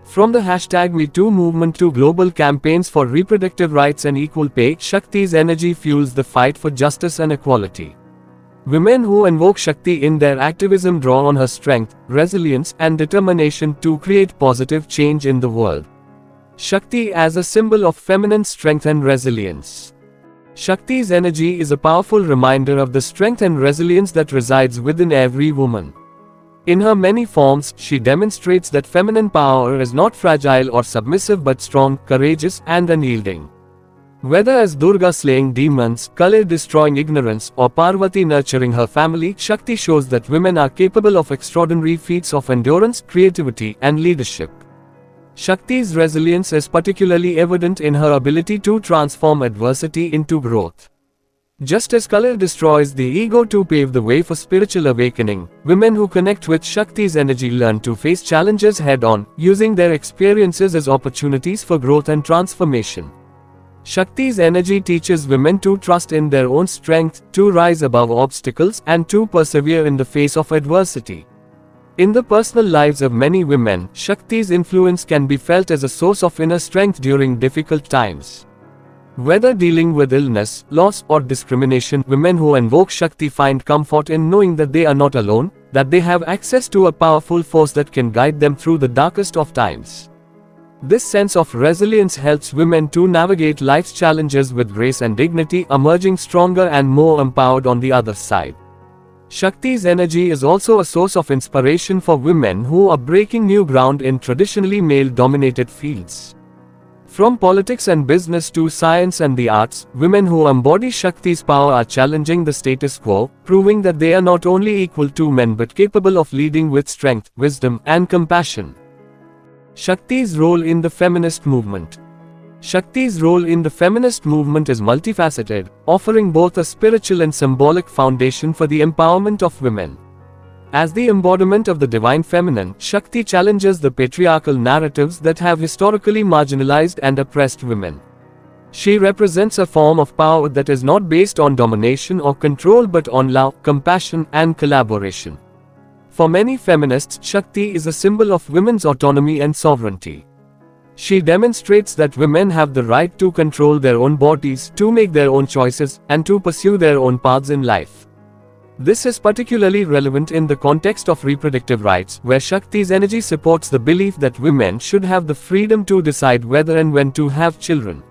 From the #MeToo movement to global campaigns for reproductive rights and equal pay, Shakti's energy fuels the fight for justice and equality. Women who invoke Shakti in their activism draw on her strength, resilience, and determination to create positive change in the world. Shakti as a symbol of feminine strength and resilience. Shakti's energy is a powerful reminder of the strength and resilience that resides within every woman. In her many forms, she demonstrates that feminine power is not fragile or submissive but strong, courageous, and unyielding. Whether as Durga slaying demons, Kali destroying ignorance, or Parvati nurturing her family, Shakti shows that women are capable of extraordinary feats of endurance, creativity, and leadership. Shakti's resilience is particularly evident in her ability to transform adversity into growth. Just as Kali destroys the ego to pave the way for spiritual awakening, women who connect with Shakti's energy learn to face challenges head-on, using their experiences as opportunities for growth and transformation. Shakti's energy teaches women to trust in their own strength, to rise above obstacles, and to persevere in the face of adversity. In the personal lives of many women, Shakti's influence can be felt as a source of inner strength during difficult times. Whether dealing with illness, loss, or discrimination, women who invoke Shakti find comfort in knowing that they are not alone, that they have access to a powerful force that can guide them through the darkest of times. This sense of resilience helps women to navigate life's challenges with grace and dignity, emerging stronger and more empowered on the other side. Shakti's energy is also a source of inspiration for women who are breaking new ground in traditionally male-dominated fields. From politics and business to science and the arts, women who embody Shakti's power are challenging the status quo, proving that they are not only equal to men but capable of leading with strength, wisdom, and compassion. Shakti's role in the feminist movement. Shakti's role in the feminist movement is multifaceted, offering both a spiritual and symbolic foundation for the empowerment of women. As the embodiment of the divine feminine, Shakti challenges the patriarchal narratives that have historically marginalized and oppressed women. She represents a form of power that is not based on domination or control but on love, compassion, and collaboration. For many feminists, Shakti is a symbol of women's autonomy and sovereignty. She demonstrates that women have the right to control their own bodies, to make their own choices, and to pursue their own paths in life. This is particularly relevant in the context of reproductive rights, where Shakti's energy supports the belief that women should have the freedom to decide whether and when to have children.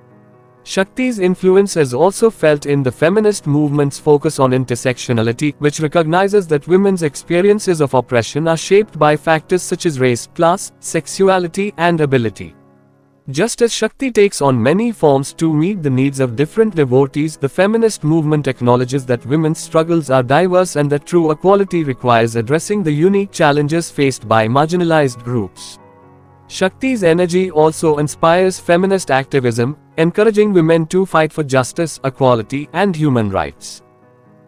Shakti's influence is also felt in the feminist movement's focus on intersectionality, which recognizes that women's experiences of oppression are shaped by factors such as race, class, sexuality, and ability. Just as Shakti takes on many forms to meet the needs of different devotees, the feminist movement acknowledges that women's struggles are diverse and that true equality requires addressing the unique challenges faced by marginalized groups. Shakti's energy also inspires feminist activism, encouraging women to fight for justice, equality, and human rights.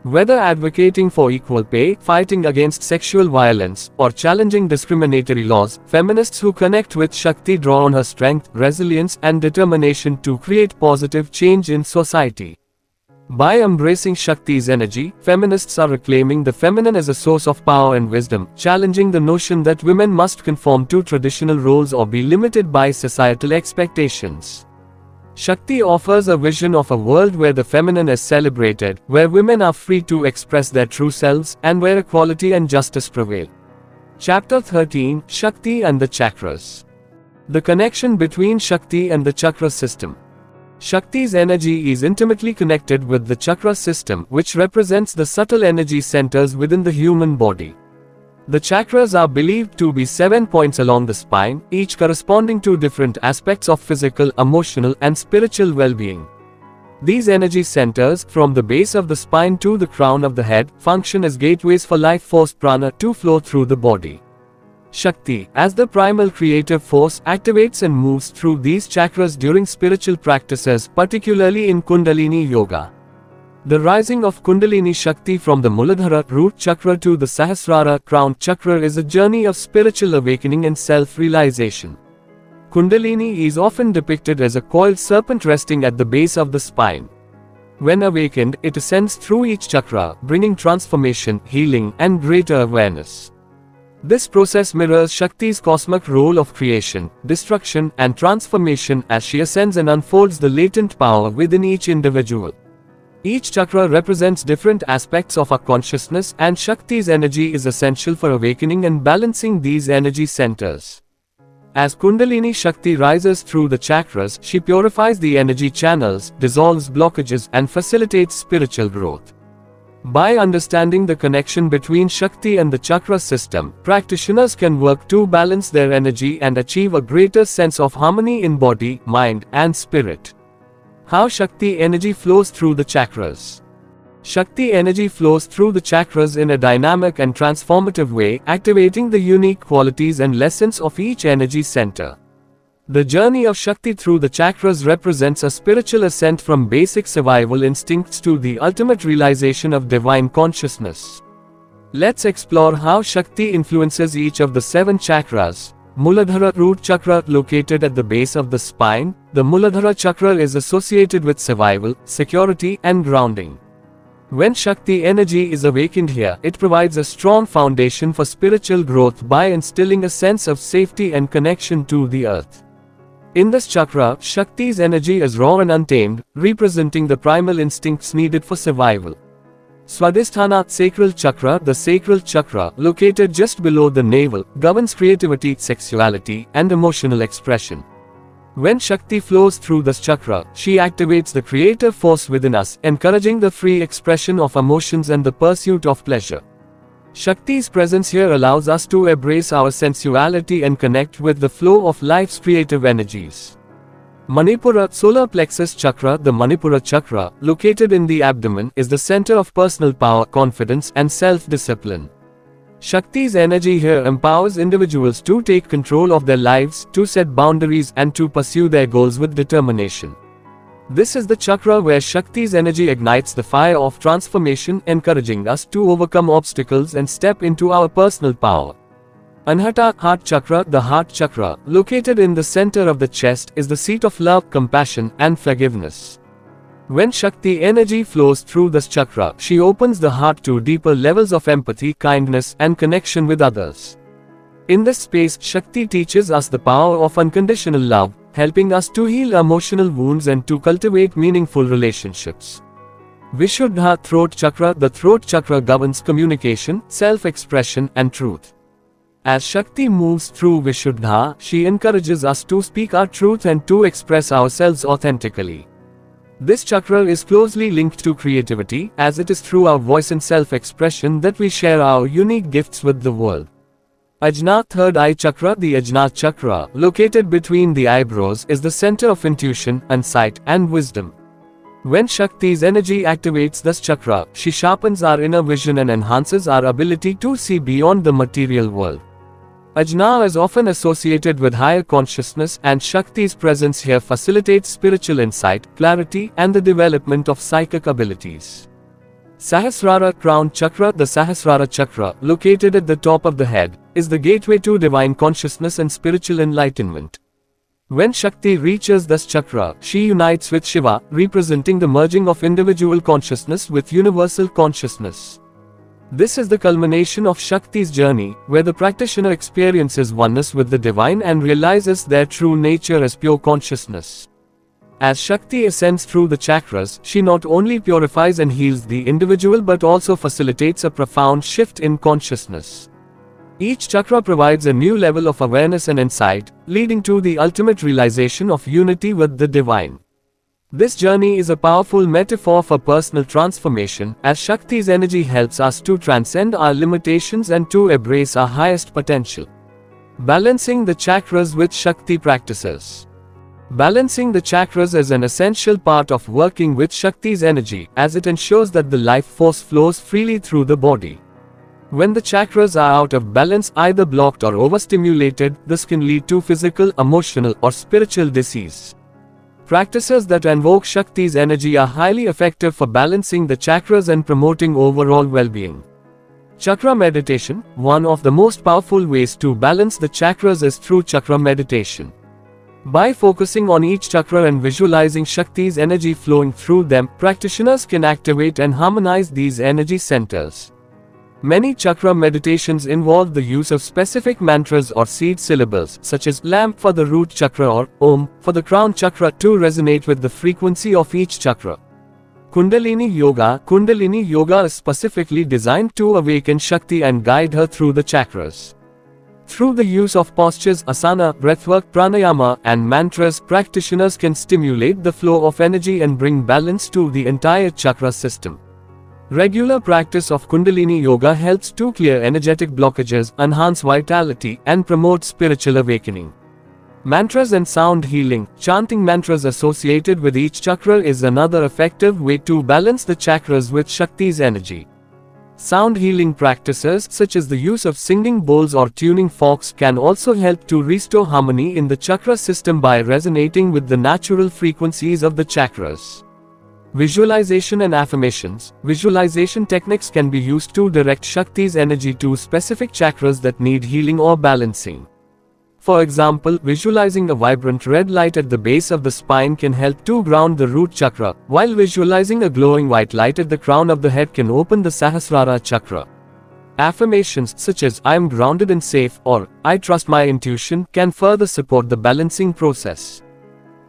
Whether advocating for equal pay, fighting against sexual violence, or challenging discriminatory laws, feminists who connect with Shakti draw on her strength, resilience, and determination to create positive change in society. By embracing Shakti's energy, feminists are reclaiming the feminine as a source of power and wisdom, challenging the notion that women must conform to traditional roles or be limited by societal expectations. Shakti offers a vision of a world where the feminine is celebrated, where women are free to express their true selves, and where equality and justice prevail. Chapter 13, Shakti and the Chakras. The connection between Shakti and the chakra system. Shakti's energy is intimately connected with the chakra system, which represents the subtle energy centers within the human body. The chakras are believed to be 7 points along the spine, each corresponding to different aspects of physical, emotional, and spiritual well-being. These energy centers, from the base of the spine to the crown of the head, function as gateways for life force prana to flow through the body. Shakti, as the primal creative force, activates and moves through these chakras during spiritual practices, particularly in Kundalini Yoga. The rising of Kundalini Shakti from the Muladhara root chakra to the Sahasrara crown chakra is a journey of spiritual awakening and self-realization. Kundalini is often depicted as a coiled serpent resting at the base of the spine. When awakened, it ascends through each chakra, bringing transformation, healing, and greater awareness. This process mirrors Shakti's cosmic role of creation, destruction, and transformation as she ascends and unfolds the latent power within each individual. Each chakra represents different aspects of our consciousness, and Shakti's energy is essential for awakening and balancing these energy centers. As Kundalini Shakti rises through the chakras, she purifies the energy channels, dissolves blockages, and facilitates spiritual growth. By understanding the connection between Shakti and the chakra system, practitioners can work to balance their energy and achieve a greater sense of harmony in body, mind, and spirit. How Shakti energy flows through the chakras. Shakti energy flows through the chakras in a dynamic and transformative way, activating the unique qualities and lessons of each energy center. The journey of Shakti through the chakras represents a spiritual ascent from basic survival instincts to the ultimate realization of divine consciousness. Let's explore how Shakti influences each of the 7 chakras. Muladhara root chakra, located at the base of the spine. The Muladhara chakra is associated with survival, security, and grounding. When Shakti energy is awakened here, it provides a strong foundation for spiritual growth by instilling a sense of safety and connection to the earth. In this chakra, Shakti's energy is raw and untamed, representing the primal instincts needed for survival. Swadhisthana sacral chakra. The sacral chakra, located just below the navel, governs creativity, sexuality, and emotional expression. When Shakti flows through this chakra, she activates the creative force within us, encouraging the free expression of emotions and the pursuit of pleasure. Shakti's presence here allows us to embrace our sensuality and connect with the flow of life's creative energies. Manipura solar plexus chakra. The Manipura chakra, located in the abdomen, is the center of personal power, confidence, and self-discipline. Shakti's energy here empowers individuals to take control of their lives, to set boundaries, and to pursue their goals with determination. This is the chakra where Shakti's energy ignites the fire of transformation, encouraging us to overcome obstacles and step into our personal power. Anahata heart chakra. The heart chakra, located in the center of the chest, is the seat of love, compassion, and forgiveness. When Shakti energy flows through this chakra, she opens the heart to deeper levels of empathy, kindness, and connection with others. In this space, Shakti teaches us the power of unconditional love, helping us to heal emotional wounds and to cultivate meaningful relationships. Vishuddha throat chakra. The throat chakra governs communication, self-expression, and truth. As Shakti moves through Vishuddha, she encourages us to speak our truth and to express ourselves authentically. This chakra is closely linked to creativity, as it is through our voice and self-expression that we share our unique gifts with the world. Ajna third eye chakra. The Ajna chakra, located between the eyebrows, is the center of intuition, insight, and wisdom. When Shakti's energy activates this chakra, she sharpens our inner vision and enhances our ability to see beyond the material world. Ajna is often associated with higher consciousness, and Shakti's presence here facilitates spiritual insight, clarity, and the development of psychic abilities. Sahasrara crown chakra. The Sahasrara chakra, located at the top of the head, is the gateway to divine consciousness and spiritual enlightenment. When Shakti reaches this chakra, she unites with Shiva, representing the merging of individual consciousness with universal consciousness. This is the culmination of Shakti's journey, where the practitioner experiences oneness with the divine and realizes their true nature as pure consciousness. As Shakti ascends through the chakras, she not only purifies and heals the individual but also facilitates a profound shift in consciousness. Each chakra provides a new level of awareness and insight, leading to the ultimate realization of unity with the divine. This journey is a powerful metaphor for personal transformation, as Shakti's energy helps us to transcend our limitations and to embrace our highest potential. Balancing the chakras with Shakti practices. Balancing the chakras is an essential part of working with Shakti's energy, as it ensures that the life force flows freely through the body. When the chakras are out of balance, either blocked or overstimulated, this can lead to physical, emotional, or spiritual disease. Practices that invoke Shakti's energy are highly effective for balancing the chakras and promoting overall well-being. Chakra meditation. One of the most powerful ways to balance the chakras is through chakra meditation. By focusing on each chakra and visualizing Shakti's energy flowing through them, practitioners can activate and harmonize these energy centers. Many chakra meditations involve the use of specific mantras or seed syllables, such as Lam for the root chakra or Om for the crown chakra, to resonate with the frequency of each chakra. Kundalini Yoga. Kundalini Yoga is specifically designed to awaken Shakti and guide her through the chakras. Through the use of postures, asana, breathwork, pranayama, and mantras, practitioners can stimulate the flow of energy and bring balance to the entire chakra system. Regular practice of Kundalini Yoga helps to clear energetic blockages, enhance vitality, and promote spiritual awakening. Mantras and sound healing. Chanting mantras associated with each chakra is another effective way to balance the chakras with Shakti's energy. Sound healing practices, such as the use of singing bowls or tuning forks, can also help to restore harmony in the chakra system by resonating with the natural frequencies of the chakras. Visualization and affirmations. Visualization techniques can be used to direct Shakti's energy to specific chakras that need healing or balancing. For example, visualizing a vibrant red light at the base of the spine can help to ground the root chakra, while visualizing a glowing white light at the crown of the head can open the Sahasrara chakra. Affirmations such as "I am grounded and safe" or "I trust my intuition" can further support the balancing process.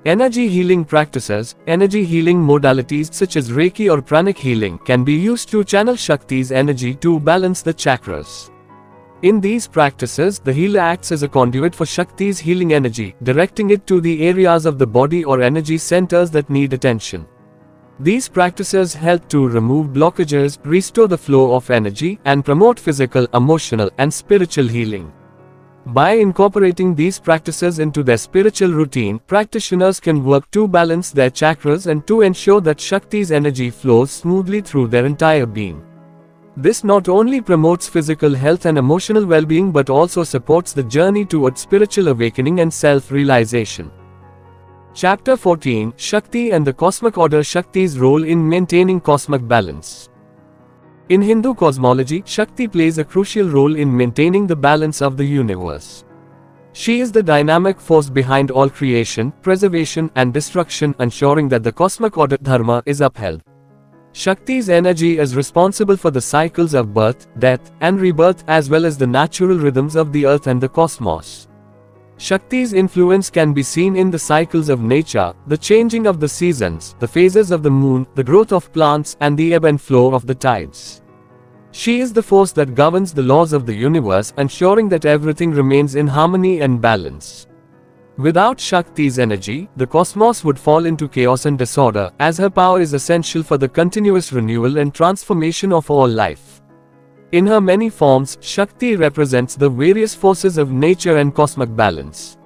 Energy healing practices. Energy healing modalities such as Reiki or pranic healing can be used to channel Shakti's energy to balance the chakras. In these practices, the healer acts as a conduit for Shakti's healing energy, directing it to the areas of the body or energy centers that need attention. These practices help to remove blockages, restore the flow of energy, and promote physical, emotional, and spiritual healing. By incorporating these practices into their spiritual routine, practitioners can work to balance their chakras and to ensure that Shakti's energy flows smoothly through their entire being. This not only promotes physical health and emotional well-being but also supports the journey towards spiritual awakening and self-realization. Chapter 14: Shakti and the Cosmic Order. Shakti's role in maintaining cosmic balance. In Hindu cosmology, Shakti plays a crucial role in maintaining the balance of the universe. She is the dynamic force behind all creation, preservation, and destruction, ensuring that the cosmic order dharma is upheld. Shakti's energy is responsible for the cycles of birth, death, and rebirth, as well as the natural rhythms of the earth and the cosmos. Shakti's influence can be seen in the cycles of nature, the changing of the seasons, the phases of the moon, the growth of plants, and the ebb and flow of the tides. She is the force that governs the laws of the universe, ensuring that everything remains in harmony and balance. Without Shakti's energy, the cosmos would fall into chaos and disorder, as her power is essential for the continuous renewal and transformation of all life. In her many forms, Shakti represents the various forces of nature and cosmic balance.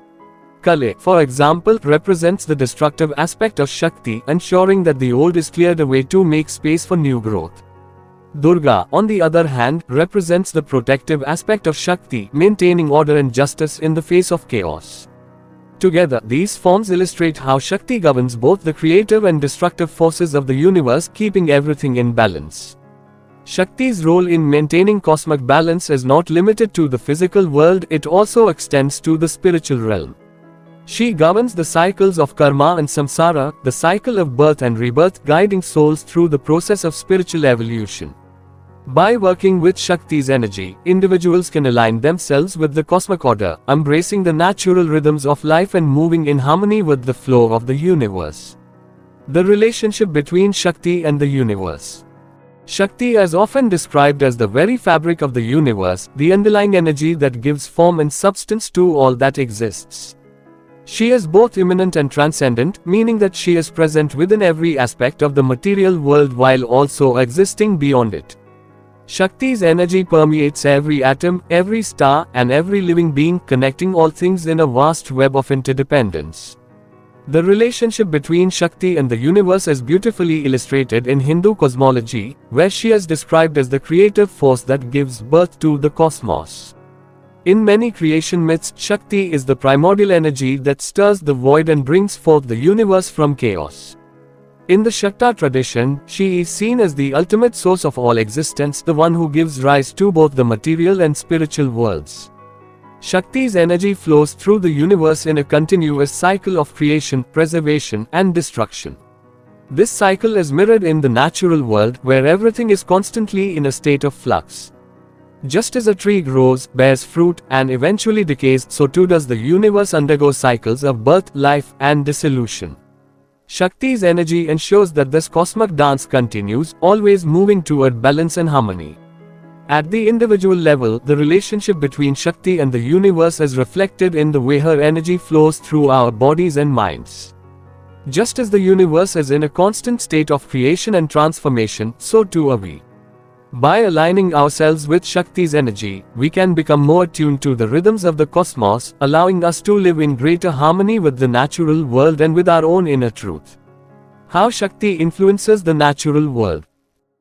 Kali, for example, represents the destructive aspect of Shakti, ensuring that the old is cleared away to make space for new growth. Durga, on the other hand, represents the protective aspect of Shakti, maintaining order and justice in the face of chaos. Together, these forms illustrate how Shakti governs both the creative and destructive forces of the universe, keeping everything in balance. Shakti's role in maintaining cosmic balance is not limited to the physical world, it also extends to the spiritual realm. She governs the cycles of karma and samsara, the cycle of birth and rebirth, guiding souls through the process of spiritual evolution. By working with Shakti's energy, individuals can align themselves with the cosmic order, embracing the natural rhythms of life and moving in harmony with the flow of the universe. The relationship between Shakti and the universe. Shakti is often described as the very fabric of the universe, the underlying energy that gives form and substance to all that exists. She is both immanent and transcendent, meaning that she is present within every aspect of the material world while also existing beyond it. Shakti's energy permeates every atom, every star, and every living being, connecting all things in a vast web of interdependence. The relationship between Shakti and the universe is beautifully illustrated in Hindu cosmology, where she is described as the creative force that gives birth to the cosmos. In many creation myths, Shakti is the primordial energy that stirs the void and brings forth the universe from chaos. In the Shakta tradition, she is seen as the ultimate source of all existence, the one who gives rise to both the material and spiritual worlds. Shakti's energy flows through the universe in a continuous cycle of creation, preservation, and destruction. This cycle is mirrored in the natural world, where everything is constantly in a state of flux. Just as a tree grows, bears fruit, and eventually decays, so too does the universe undergo cycles of birth, life, and dissolution. Shakti's energy ensures that this cosmic dance continues, always moving toward balance and harmony. At the individual level, the relationship between Shakti and the universe is reflected in the way her energy flows through our bodies and minds. Just as the universe is in a constant state of creation and transformation, so too are we. By aligning ourselves with Shakti's energy, we can become more attuned to the rhythms of the cosmos, allowing us to live in greater harmony with the natural world and with our own inner truth. How Shakti influences the natural world.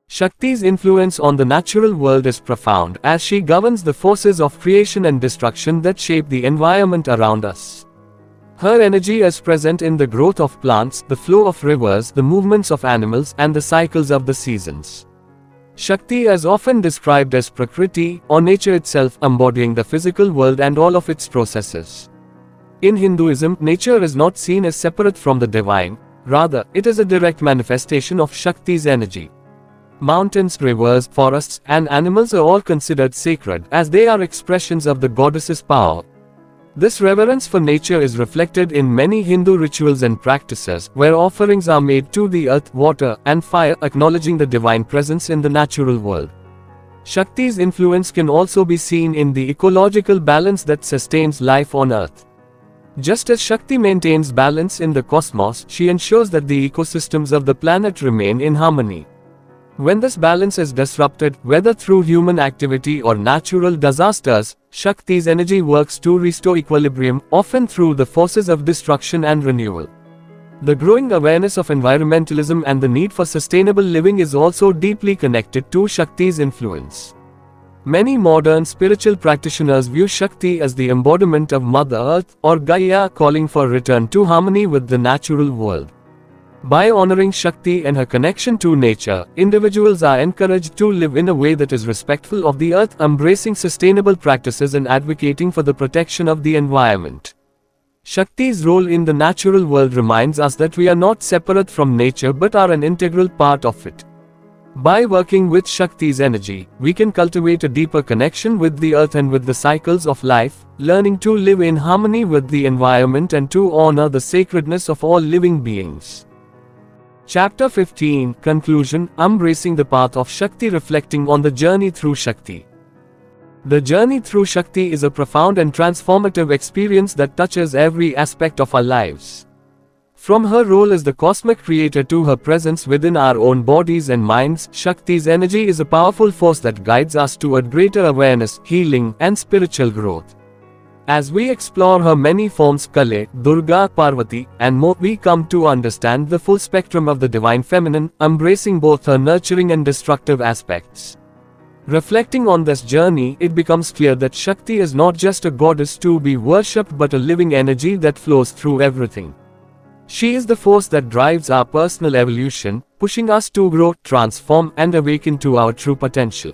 Shakti's influence on the natural world is profound, as she governs the forces of creation and destruction that shape the environment around us. Her energy is present in the growth of plants, the flow of rivers, the movements of animals, and the cycles of the seasons. Shakti is often described as Prakriti, or nature itself, embodying the physical world and all of its processes. In Hinduism, nature is not seen as separate from the divine, rather, it is a direct manifestation of Shakti's energy. Mountains, rivers, forests, and animals are all considered sacred, as they are expressions of the goddess's power. This reverence for nature is reflected in many Hindu rituals and practices, where offerings are made to the earth, water, and fire, acknowledging the divine presence in the natural world. Shakti's influence can also be seen in the ecological balance that sustains life on earth. Just as Shakti maintains balance in the cosmos, she ensures that the ecosystems of the planet remain in harmony. When this balance is disrupted, whether through human activity or natural disasters, Shakti's energy works to restore equilibrium, often through the forces of destruction and renewal. The growing awareness of environmentalism and the need for sustainable living is also deeply connected to Shakti's influence. Many modern spiritual practitioners view Shakti as the embodiment of Mother Earth, or Gaia, calling for return to harmony with the natural world. By honoring Shakti and her connection to nature, individuals are encouraged to live in a way that is respectful of the earth, embracing sustainable practices and advocating for the protection of the environment. Shakti's role in the natural world reminds us that we are not separate from nature but are an integral part of it. By working with Shakti's energy, we can cultivate a deeper connection with the earth and with the cycles of life, learning to live in harmony with the environment and to honor the sacredness of all living beings. Chapter 15, Conclusion, Embracing the Path of Shakti, reflecting on the journey through Shakti. The journey through Shakti is a profound and transformative experience that touches every aspect of our lives. From her role as the cosmic creator to her presence within our own bodies and minds, Shakti's energy is a powerful force that guides us toward greater awareness, healing, and spiritual growth. As we explore her many forms, Kale, Durga, Parvati, and more, we come to understand the full spectrum of the divine feminine, embracing both her nurturing and destructive aspects. Reflecting on this journey, it becomes clear that Shakti is not just a goddess to be worshipped but a living energy that flows through everything. She is the force that drives our personal evolution, pushing us to grow, transform, and awaken to our true potential.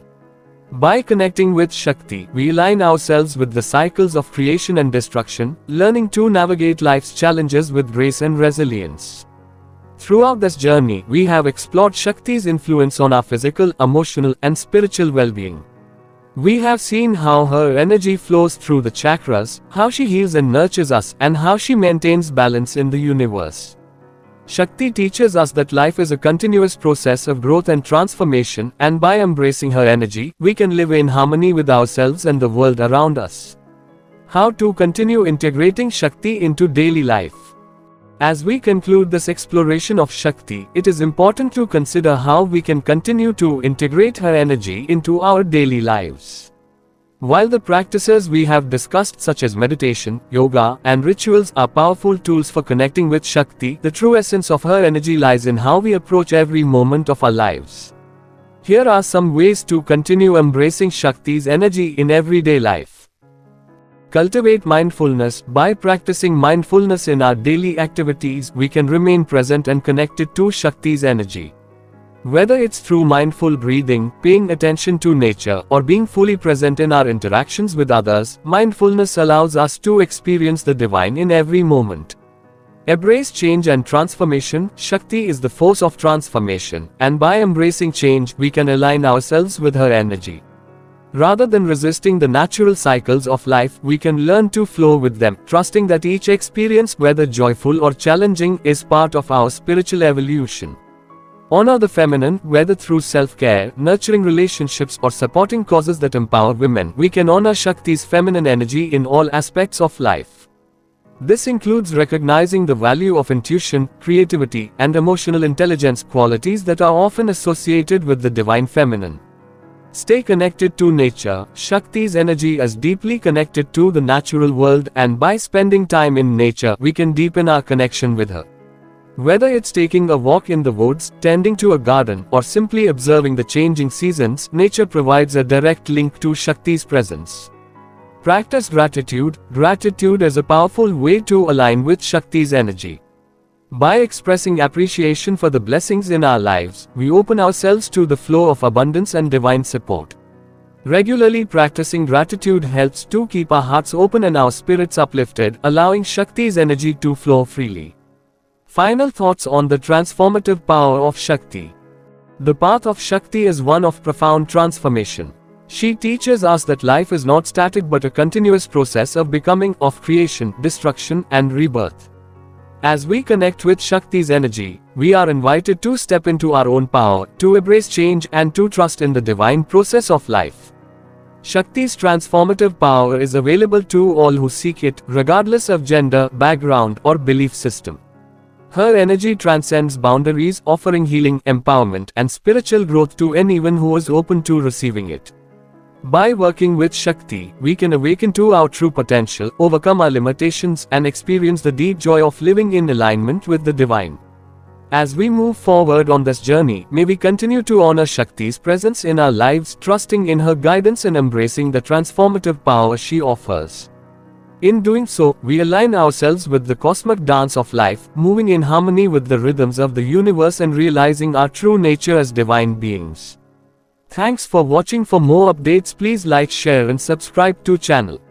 By connecting with Shakti, we align ourselves with the cycles of creation and destruction, learning to navigate life's challenges with grace and resilience. Throughout this journey, we have explored Shakti's influence on our physical, emotional, and spiritual well-being. We have seen how her energy flows through the chakras, how she heals and nurtures us, and how she maintains balance in the universe. Shakti teaches us that life is a continuous process of growth and transformation, and by embracing her energy, we can live in harmony with ourselves and the world around us. How to continue integrating Shakti into daily life? As we conclude this exploration of Shakti, it is important to consider how we can continue to integrate her energy into our daily lives. While the practices we have discussed such as meditation, yoga, and rituals are powerful tools for connecting with Shakti, the true essence of her energy lies in how we approach every moment of our lives. Here are some ways to continue embracing Shakti's energy in everyday life. Cultivate mindfulness. By practicing mindfulness in our daily activities, we can remain present and connected to Shakti's energy. Whether it's through mindful breathing, paying attention to nature, or being fully present in our interactions with others, mindfulness allows us to experience the divine in every moment. Embrace change and transformation. Shakti is the force of transformation, and by embracing change, we can align ourselves with her energy. Rather than resisting the natural cycles of life, we can learn to flow with them, trusting that each experience, whether joyful or challenging, is part of our spiritual evolution. Honor the feminine. Whether through self-care, nurturing relationships, or supporting causes that empower women, we can honor Shakti's feminine energy in all aspects of life. This includes recognizing the value of intuition, creativity, and emotional intelligence, qualities that are often associated with the divine feminine. Stay connected to nature. Shakti's energy is deeply connected to the natural world, and by spending time in nature, we can deepen our connection with her. Whether it's taking a walk in the woods, tending to a garden, or simply observing the changing seasons, nature provides a direct link to Shakti's presence. Practice gratitude. Gratitude is a powerful way to align with Shakti's energy. By expressing appreciation for the blessings in our lives, we open ourselves to the flow of abundance and divine support. Regularly practicing gratitude helps to keep our hearts open and our spirits uplifted, allowing Shakti's energy to flow freely. Final thoughts on the transformative power of Shakti. The path of Shakti is one of profound transformation. She teaches us that life is not static but a continuous process of becoming, of creation, destruction, and rebirth. As we connect with Shakti's energy, we are invited to step into our own power, to embrace change, and to trust in the divine process of life. Shakti's transformative power is available to all who seek it, regardless of gender, background, or belief system. Her energy transcends boundaries, offering healing, empowerment, and spiritual growth to anyone who is open to receiving it. By working with Shakti, we can awaken to our true potential, overcome our limitations, and experience the deep joy of living in alignment with the divine. As we move forward on this journey, may we continue to honor Shakti's presence in our lives, trusting in her guidance and embracing the transformative power she offers. In doing so, we align ourselves with the cosmic dance of life, moving in harmony with the rhythms of the universe and realizing our true nature as divine beings. Thanks for watching. For more updates, please like, share, and subscribe to channel.